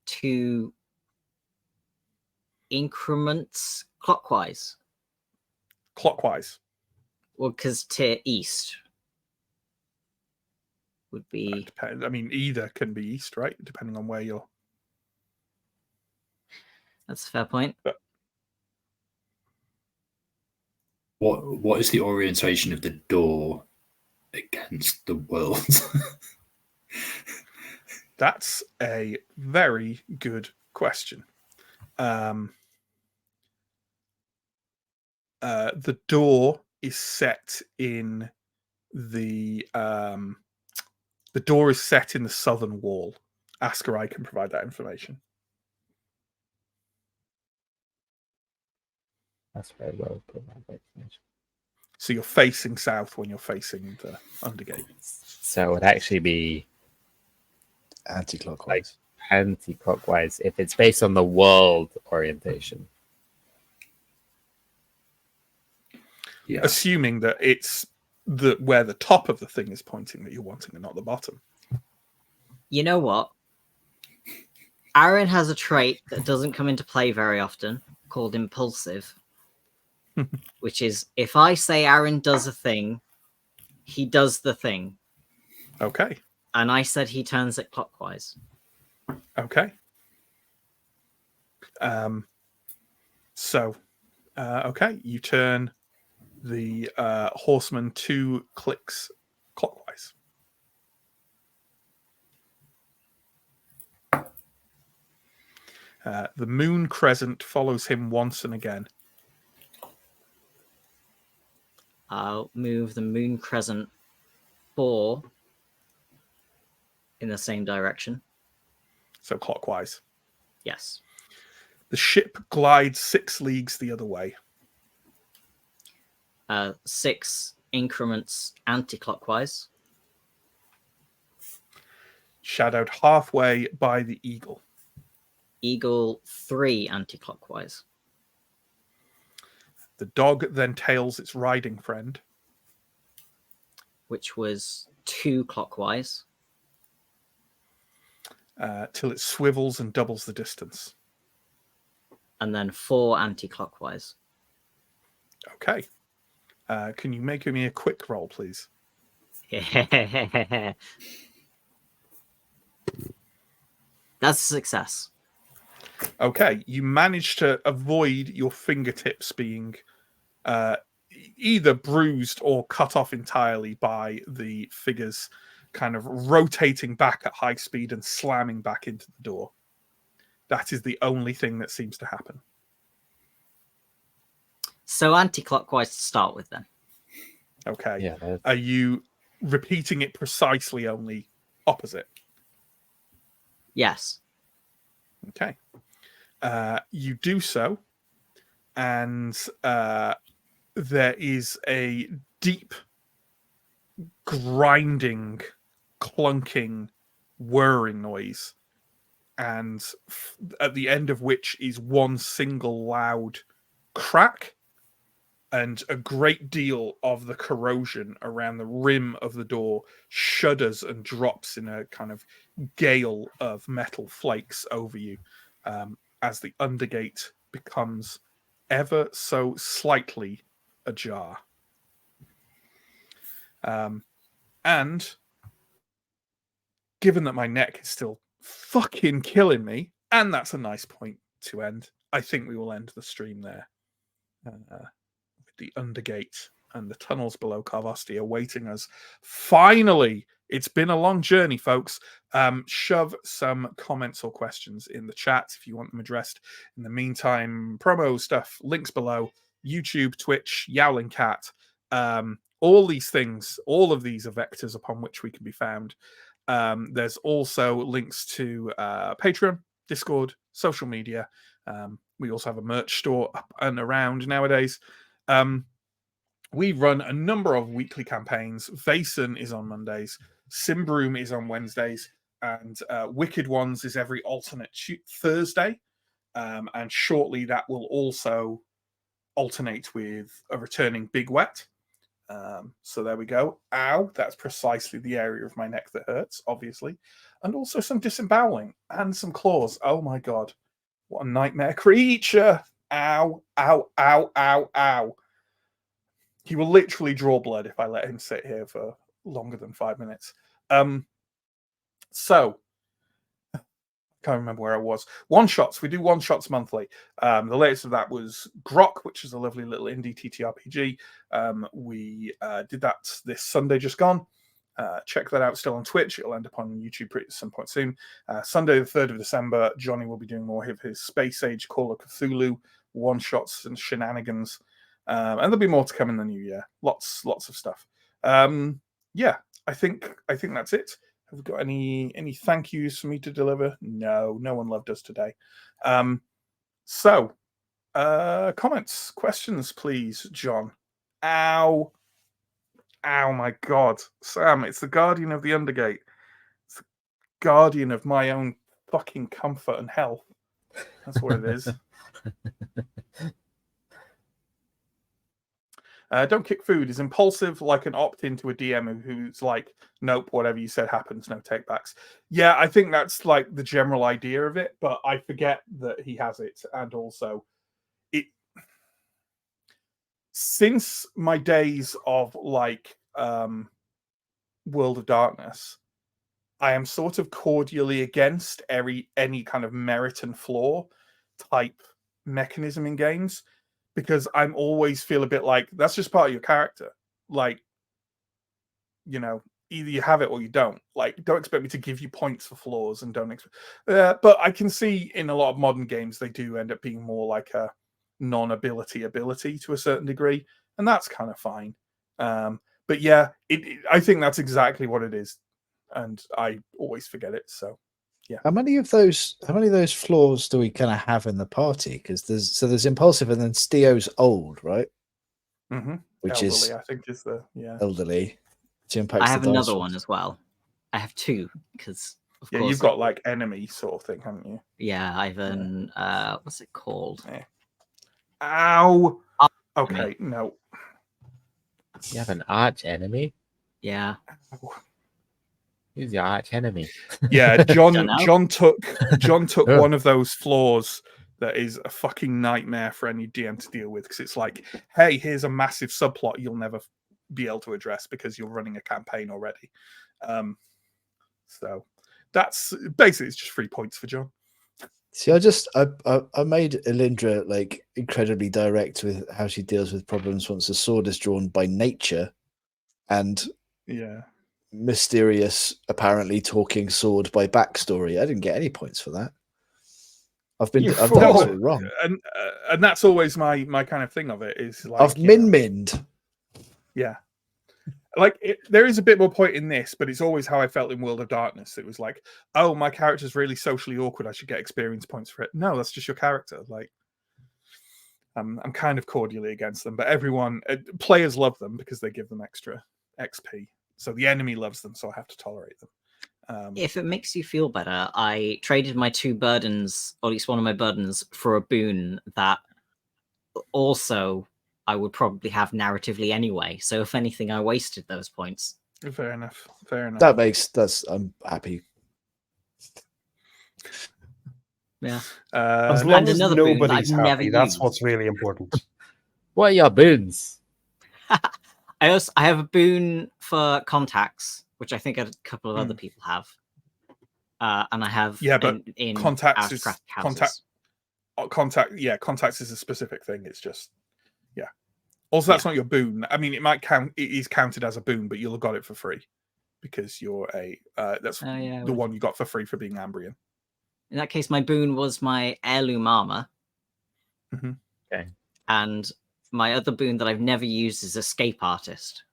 S5: 2 increments clockwise.
S1: clockwise.
S5: Well, because to east would be.
S1: I mean, either can be east, right? Depending on where you're.
S5: That's a fair point.
S4: What is the orientation of the door against the world?
S1: That's a very good question. The door is set in the door is set in the southern wall. Ascarai can provide that information.
S2: That's very well put.
S1: So you're facing south when you're facing the Undergate.
S2: So it would actually be
S6: Anti-clockwise.
S2: anti-clockwise if it's based on the world orientation.
S4: Yeah.
S1: Assuming that it's where the top of the thing is pointing that you're wanting and not the bottom.
S5: You know what? Aaron has a trait that doesn't come into play very often called impulsive, which is if I say Aaron does a thing, he does the thing.
S1: Okay.
S5: And I said he turns it clockwise.
S1: Okay. Okay, you turn the horseman 2 clicks clockwise. The moon crescent follows him once and again.
S5: I'll move the moon crescent 4 in the same direction.
S1: So clockwise.
S5: Yes.
S1: The ship glides 6 leagues the other way.
S5: 6 increments anti-clockwise.
S1: Shadowed halfway by the eagle.
S5: Eagle 3 anti-clockwise.
S1: The dog then tails its riding friend,
S5: which was 2 clockwise.
S1: Till it swivels and doubles the distance.
S5: And then 4 anti-clockwise.
S1: Okay. Can you make me a quick roll, please?
S5: That's a success.
S1: Okay, you managed to avoid your fingertips being either bruised or cut off entirely by the figures kind of rotating back at high speed and slamming back into the door. That is the only thing that seems to happen.
S5: So anti-clockwise to start with, then.
S1: Okay.
S2: Yeah.
S1: Are you repeating it precisely only opposite?
S5: Yes.
S1: Okay. You do so, and there is a deep, grinding, clunking, whirring noise, and at the end of which is one single loud crack, and a great deal of the corrosion around the rim of the door shudders and drops in a kind of gale of metal flakes over you, as the Undergate becomes ever so slightly ajar. And given that my neck is still fucking killing me, and that's a nice point to end, I think we will end the stream there. With the Undergate and the tunnels below Carvasti awaiting us. Finally, it's been a long journey, folks. Shove some comments or questions in the chat if you want them addressed. In the meantime, promo stuff, links below, YouTube, Twitch, Yowling Cat, all these things, all of these are vectors upon which we can be found. There's also links to Patreon, Discord, social media. We also have a merch store up and around nowadays. We run a number of weekly campaigns. Vason is on Mondays, Symbaroum is on Wednesdays, and Wicked Ones is every alternate Thursday. And shortly that will also alternate with a returning Big Wet. So there we go. Ow, that's precisely the area of my neck that hurts, obviously. And also some disemboweling and some claws. Oh my god. What a nightmare creature. Ow, ow, ow, ow, ow. He will literally draw blood if I let him sit here for longer than 5 minutes. So, I can't remember where I was. One shots. We do one shots monthly. The latest of that was Grok, which is a lovely little indie TTRPG. We did that this Sunday just gone. Check that out still on Twitch. It'll end up on YouTube at some point soon. Sunday, the 3rd of December, Johnny will be doing more of his Space Age Call of Cthulhu one-shots and shenanigans. And there'll be more to come in the new year. Lots of stuff. Yeah, I think that's it. Have we got any thank yous for me to deliver? No one loved us today. So, comments, questions, please, John. Ow, my God. Sam, it's the guardian of the Undergate. It's the guardian of my own fucking comfort and health. That's what it is. Don't kick food is impulsive, like an opt-in to a DM who's like, nope, whatever you said happens, no takebacks. Yeah, I think that's like the general idea of it, but I forget that he has it. And also, since my days of like World of Darkness, I am sort of cordially against any kind of merit and flaw type mechanism in games, because I'm always feel a bit like that's just part of your character. Like, either you have it or you don't. Like, don't expect me to give you points for flaws, and don't expect. But I can see in a lot of modern games they do end up being more like a non-ability to a certain degree, and that's kind of fine. But yeah, I think that's exactly what it is, and I always forget it. So. Yeah.
S6: How many of those flaws do we kind of have in the party? Because there's impulsive, and then Steo's old, right?
S1: Mm-hmm.
S6: Which
S1: elderly,
S6: is
S1: I think is the
S6: elderly. Which impacts
S5: I have
S6: the
S5: another
S6: dice
S5: one as well. I have two because of course
S1: you've got like enemy sort of thing, haven't you?
S5: Yeah, I've an what's it called?
S1: Yeah. Ow. Okay,
S5: Enemy.
S1: no.
S2: You have an arch enemy?
S5: Yeah.
S2: Who's your arch enemy?
S1: Yeah,
S5: Dunno.
S1: John took
S2: Oh.
S1: one of those flaws that is a fucking nightmare for any DM to deal with, because it's like, hey, here's a massive subplot you'll never be able to address because you're running a campaign already. So that's basically, it's just 3 points for John.
S6: See, I made Elindra like incredibly direct with how she deals with problems once a sword is drawn by nature, and
S1: Yeah.
S6: mysterious, apparently talking sword by backstory. I didn't get any points for that. I've done absolutely wrong.
S1: And that's always my kind of thing of it is like
S6: I've min-minned.
S1: Yeah. Like there is a bit more point in this, but it's always how I felt in World of Darkness. It was like, oh, my character's really socially awkward. I should get experience points for it. No, that's just your character. Like, I'm kind of cordially against them, but everyone, players love them because they give them extra XP. So the enemy loves them, so I have to tolerate them.
S5: If it makes you feel better, I traded my 2 burdens, or at least one of my burdens, for a boon that also I would probably have narratively anyway. So if anything, I wasted those points.
S1: Fair enough.
S6: I'm happy.
S5: Yeah.
S3: As long as
S5: another boon that
S3: nobody's
S5: I've never
S3: happy, that's
S5: used.
S3: what's really important.
S2: What are your boons?
S5: I have a boon for contacts, which I think a couple of other people have. And I have
S1: but
S5: in
S1: contacts is
S5: houses.
S1: Contacts is a specific thing. It's just Also, that's not your boon. I mean, it might count. It is counted as a boon, but you'll have got it for free because you're that's the one you got for free for being Ambrian.
S5: In that case, my boon was my heirloom armor.
S1: Mm-hmm.
S2: Okay.
S5: And my other boon that I've never used is Escape Artist,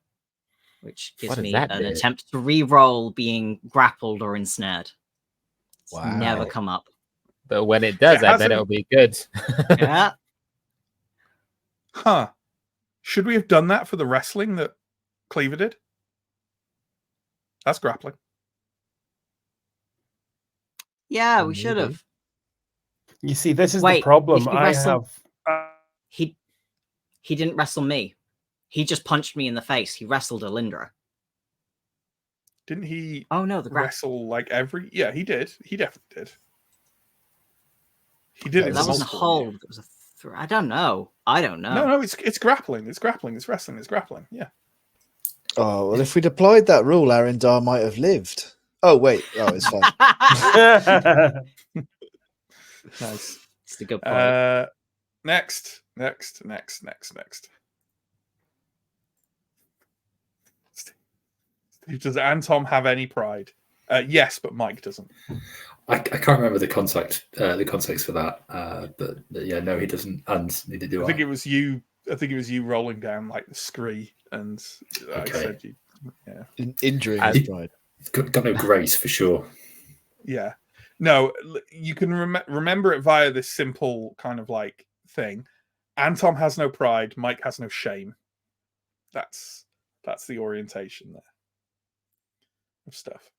S5: which gives me an attempt to re-roll being grappled or ensnared. It's never come up.
S2: But when it does, I bet it'll be good.
S5: Yeah.
S1: Huh. Should we have done that for the wrestling that Cleaver did? That's grappling.
S5: Yeah, we should have.
S3: You see, this is the problem.
S5: He didn't wrestle me. He just punched me in the face. He wrestled Elindra.
S1: Didn't he?
S5: Oh no, the
S1: wrestle like every. Yeah, he did. He definitely did. He did.
S5: That wasn't a hold. It was a I don't know. I don't know.
S1: No, it's grappling. It's grappling. It's wrestling. It's grappling. Yeah.
S6: Oh well, if we deployed that rule, Arendar might have lived. Oh wait, oh it's fine.
S1: Nice.
S5: It's a good point.
S1: Next. Does Anton have any pride? Yes, but Mike doesn't.
S4: I can't remember the context for that, but yeah, no, he doesn't, and neither do I.
S1: I think it was you rolling down like the scree, and I said you. Yeah.
S6: Injuring his pride.
S4: Got no grace for sure.
S1: Yeah. No, you can remember it via this simple kind of like thing. Anton has no pride. Mike has no shame. That's the orientation there of stuff.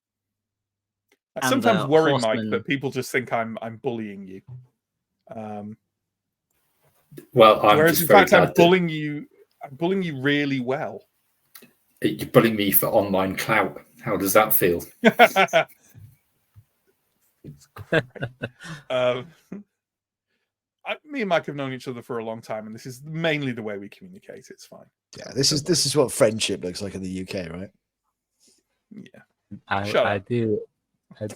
S1: I
S5: And
S1: sometimes worry,
S5: horseman...
S1: Mike, that people just think I'm bullying you.
S4: Well,
S1: whereas in fact I'm bullying you. I'm bullying you really well.
S4: You're bullying me for online clout. How does that feel? Me and Mike have known each other for a long time, and this is mainly the way we communicate. It's fine.
S6: Yeah, this is what friendship looks like in the UK, right?
S1: Yeah.
S2: I do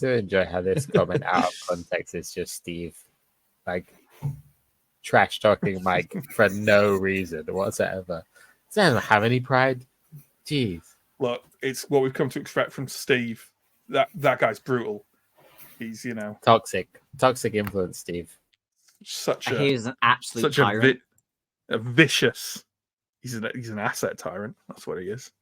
S2: enjoy how this comment out of context is just Steve, like trash talking Mike for no reason whatsoever. Doesn't have any pride. Jeez.
S1: Look, it's what we've come to expect from Steve. That guy's brutal. He's
S2: toxic influence, Steve.
S5: He's an absolute tyrant.
S1: A vicious. He's an asset tyrant. That's what he is.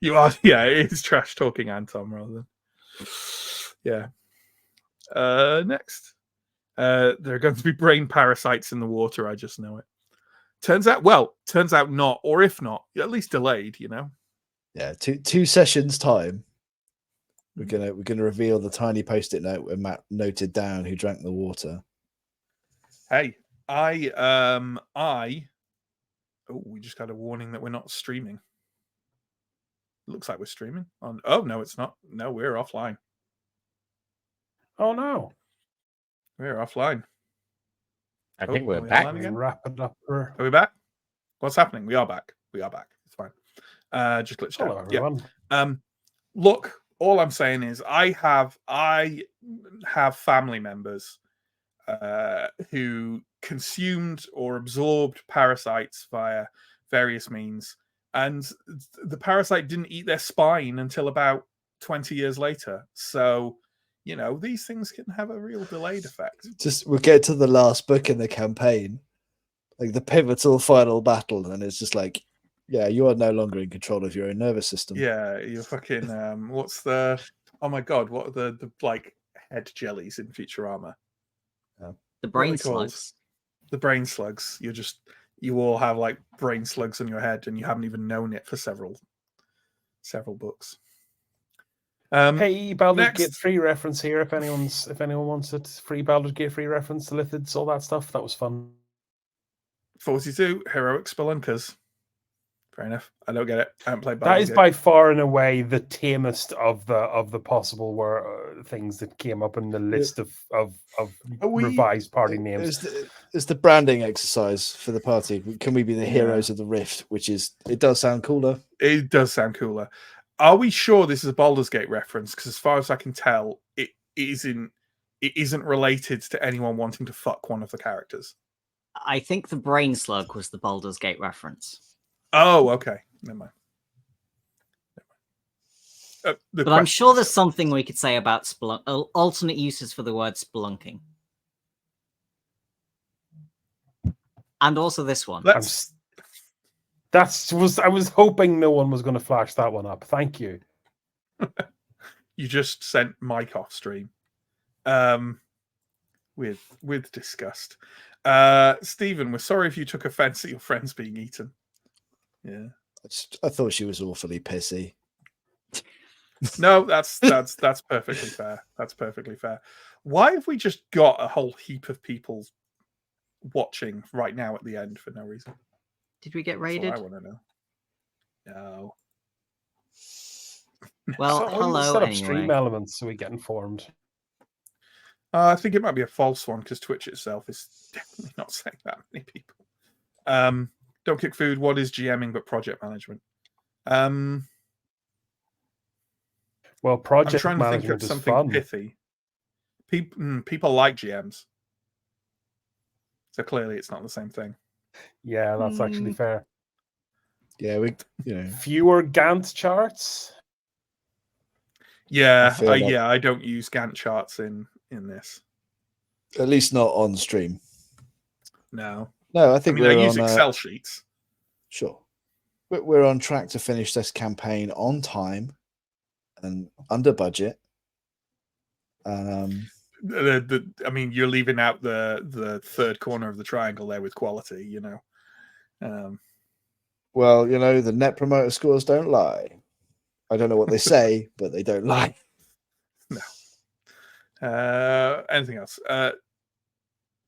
S1: You are, yeah. It is trash talking Anton rather than, yeah. Next, there are going to be brain parasites in the water. I just know it. Turns out not, or if not, at least delayed.
S6: Yeah, two sessions time. We're gonna reveal the tiny post-it note where Matt noted down who drank the water.
S1: Hey, we just got a warning that we're not streaming. Looks like we're streaming on. Oh no, it's not. No, we're offline.
S3: Oh no,
S1: we're offline.
S2: I think we're back.
S3: Wrap it up.
S1: Are we back? What's happening? We are back. It's fine. Just glitched
S3: Hello,
S1: out.
S3: everyone.
S1: Yeah. Look, all I'm saying is I have family members who consumed or absorbed parasites via various means, and the parasite didn't eat their spine until about 20 years later. So, these things can have a real delayed effect.
S6: We'll get to the last book in the campaign, like the pivotal final battle, and it's just like, yeah, you are no longer in control of your own nervous system.
S1: Yeah, you're fucking. What's the? Oh my god, what are the like head jellies in Futurama?
S5: The brain slugs.
S1: The brain slugs. You all have like brain slugs on your head, and you haven't even known it for several books.
S3: Hey, Baldur's Gate 3 reference here. If anyone wants it, free Baldur's Gate 3 reference, the lithids, all that stuff. That was fun.
S1: 42 heroic spelunkers. Fair enough. I don't get it. I haven't played.
S3: That is by far and away the tamest of the possible things that came up in the list of revised party names.
S6: It's the branding exercise for the party. Can we be the heroes of the Rift? It does sound cooler.
S1: It does sound cooler. Are we sure this is a Baldur's Gate reference? Because as far as I can tell, it isn't related to anyone wanting to fuck one of the characters.
S5: I think the brain slug was the Baldur's Gate reference.
S1: Oh, okay. Never mind.
S5: But I'm sure there's something we could say about alternate uses for the word spelunking. And also this one.
S3: I was hoping no one was going to flash that one up. Thank you.
S1: You just sent Mike off stream. With disgust. Stephen, we're sorry if you took offense at your friends being eaten. Yeah.
S6: I thought she was awfully pissy.
S1: No, that's perfectly fair. That's perfectly fair. Why have we just got a whole heap of people watching right now at the end for no reason?
S5: Did we get raided?
S1: I want to know. No.
S5: Well, hello.
S3: Set up stream elements so we get informed.
S1: I think it might be a false one because Twitch itself is definitely not saying that many people. Don't Kick Food. What is GMing but project management?
S3: Well,
S1: I'm
S3: project
S1: trying to think of
S3: management is
S1: something
S3: fun.
S1: pithy. People like GMs, so clearly it's not the same thing.
S3: Yeah, that's actually fair.
S6: Yeah,
S3: Fewer Gantt charts.
S1: Yeah,
S6: I feel like-
S1: I don't use Gantt charts in this.
S6: at least not on stream.
S1: No,
S6: No, I
S1: I
S6: think
S1: mean I
S6: we're
S1: use
S6: on
S1: Excel sheets.
S6: Sure. We're on track to finish this campaign on time and under budget.
S1: I mean, you're leaving out the third corner of the triangle there with quality. You know.
S6: Well, the net promoter scores don't lie. I don't know what they say, but they don't lie.
S1: No. Anything else?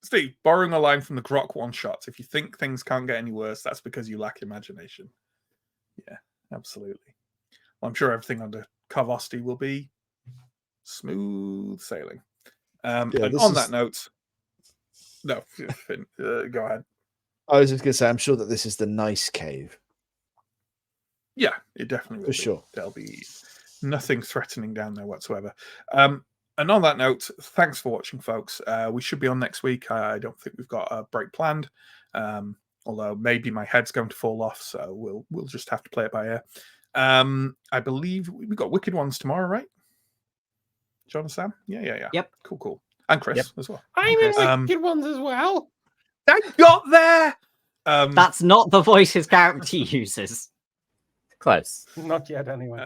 S1: Steve, borrowing a line from the Grok one shots. If you think things can't get any worse, that's because you lack imagination. Yeah, absolutely. Well, I'm sure everything under Carvosti will be smooth sailing. And on that note, no, Finn, go ahead.
S6: I was just going to say, I'm sure that this is the nice cave.
S1: Yeah, it definitely will
S6: For
S1: be.
S6: sure.
S1: There'll be nothing threatening down there whatsoever. And on that note, thanks for watching, folks. We should be on next week. I don't think we've got a break planned, although maybe my head's going to fall off, so we'll just have to play it by ear. I believe we've got Wicked Ones tomorrow, right? John and Sam? Yeah.
S5: Yep.
S1: Cool. And Chris as well.
S3: I'm in Wicked Ones as well.
S1: I got there!
S5: That's not the voice his character uses.
S2: Close.
S3: Not yet, anyway.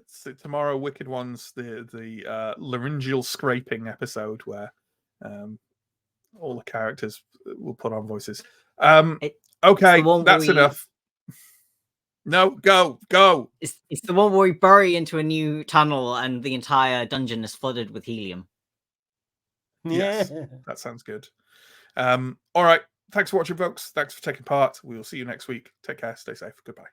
S1: So tomorrow, Wicked Ones, the laryngeal scraping episode where all the characters will put on voices. Okay, that's enough. No, go.
S5: It's the one where we bury into a new tunnel and the entire dungeon is flooded with helium.
S1: Yes, that sounds good. All right. Thanks for watching, folks. Thanks for taking part. We will see you next week. Take care. Stay safe. Goodbye.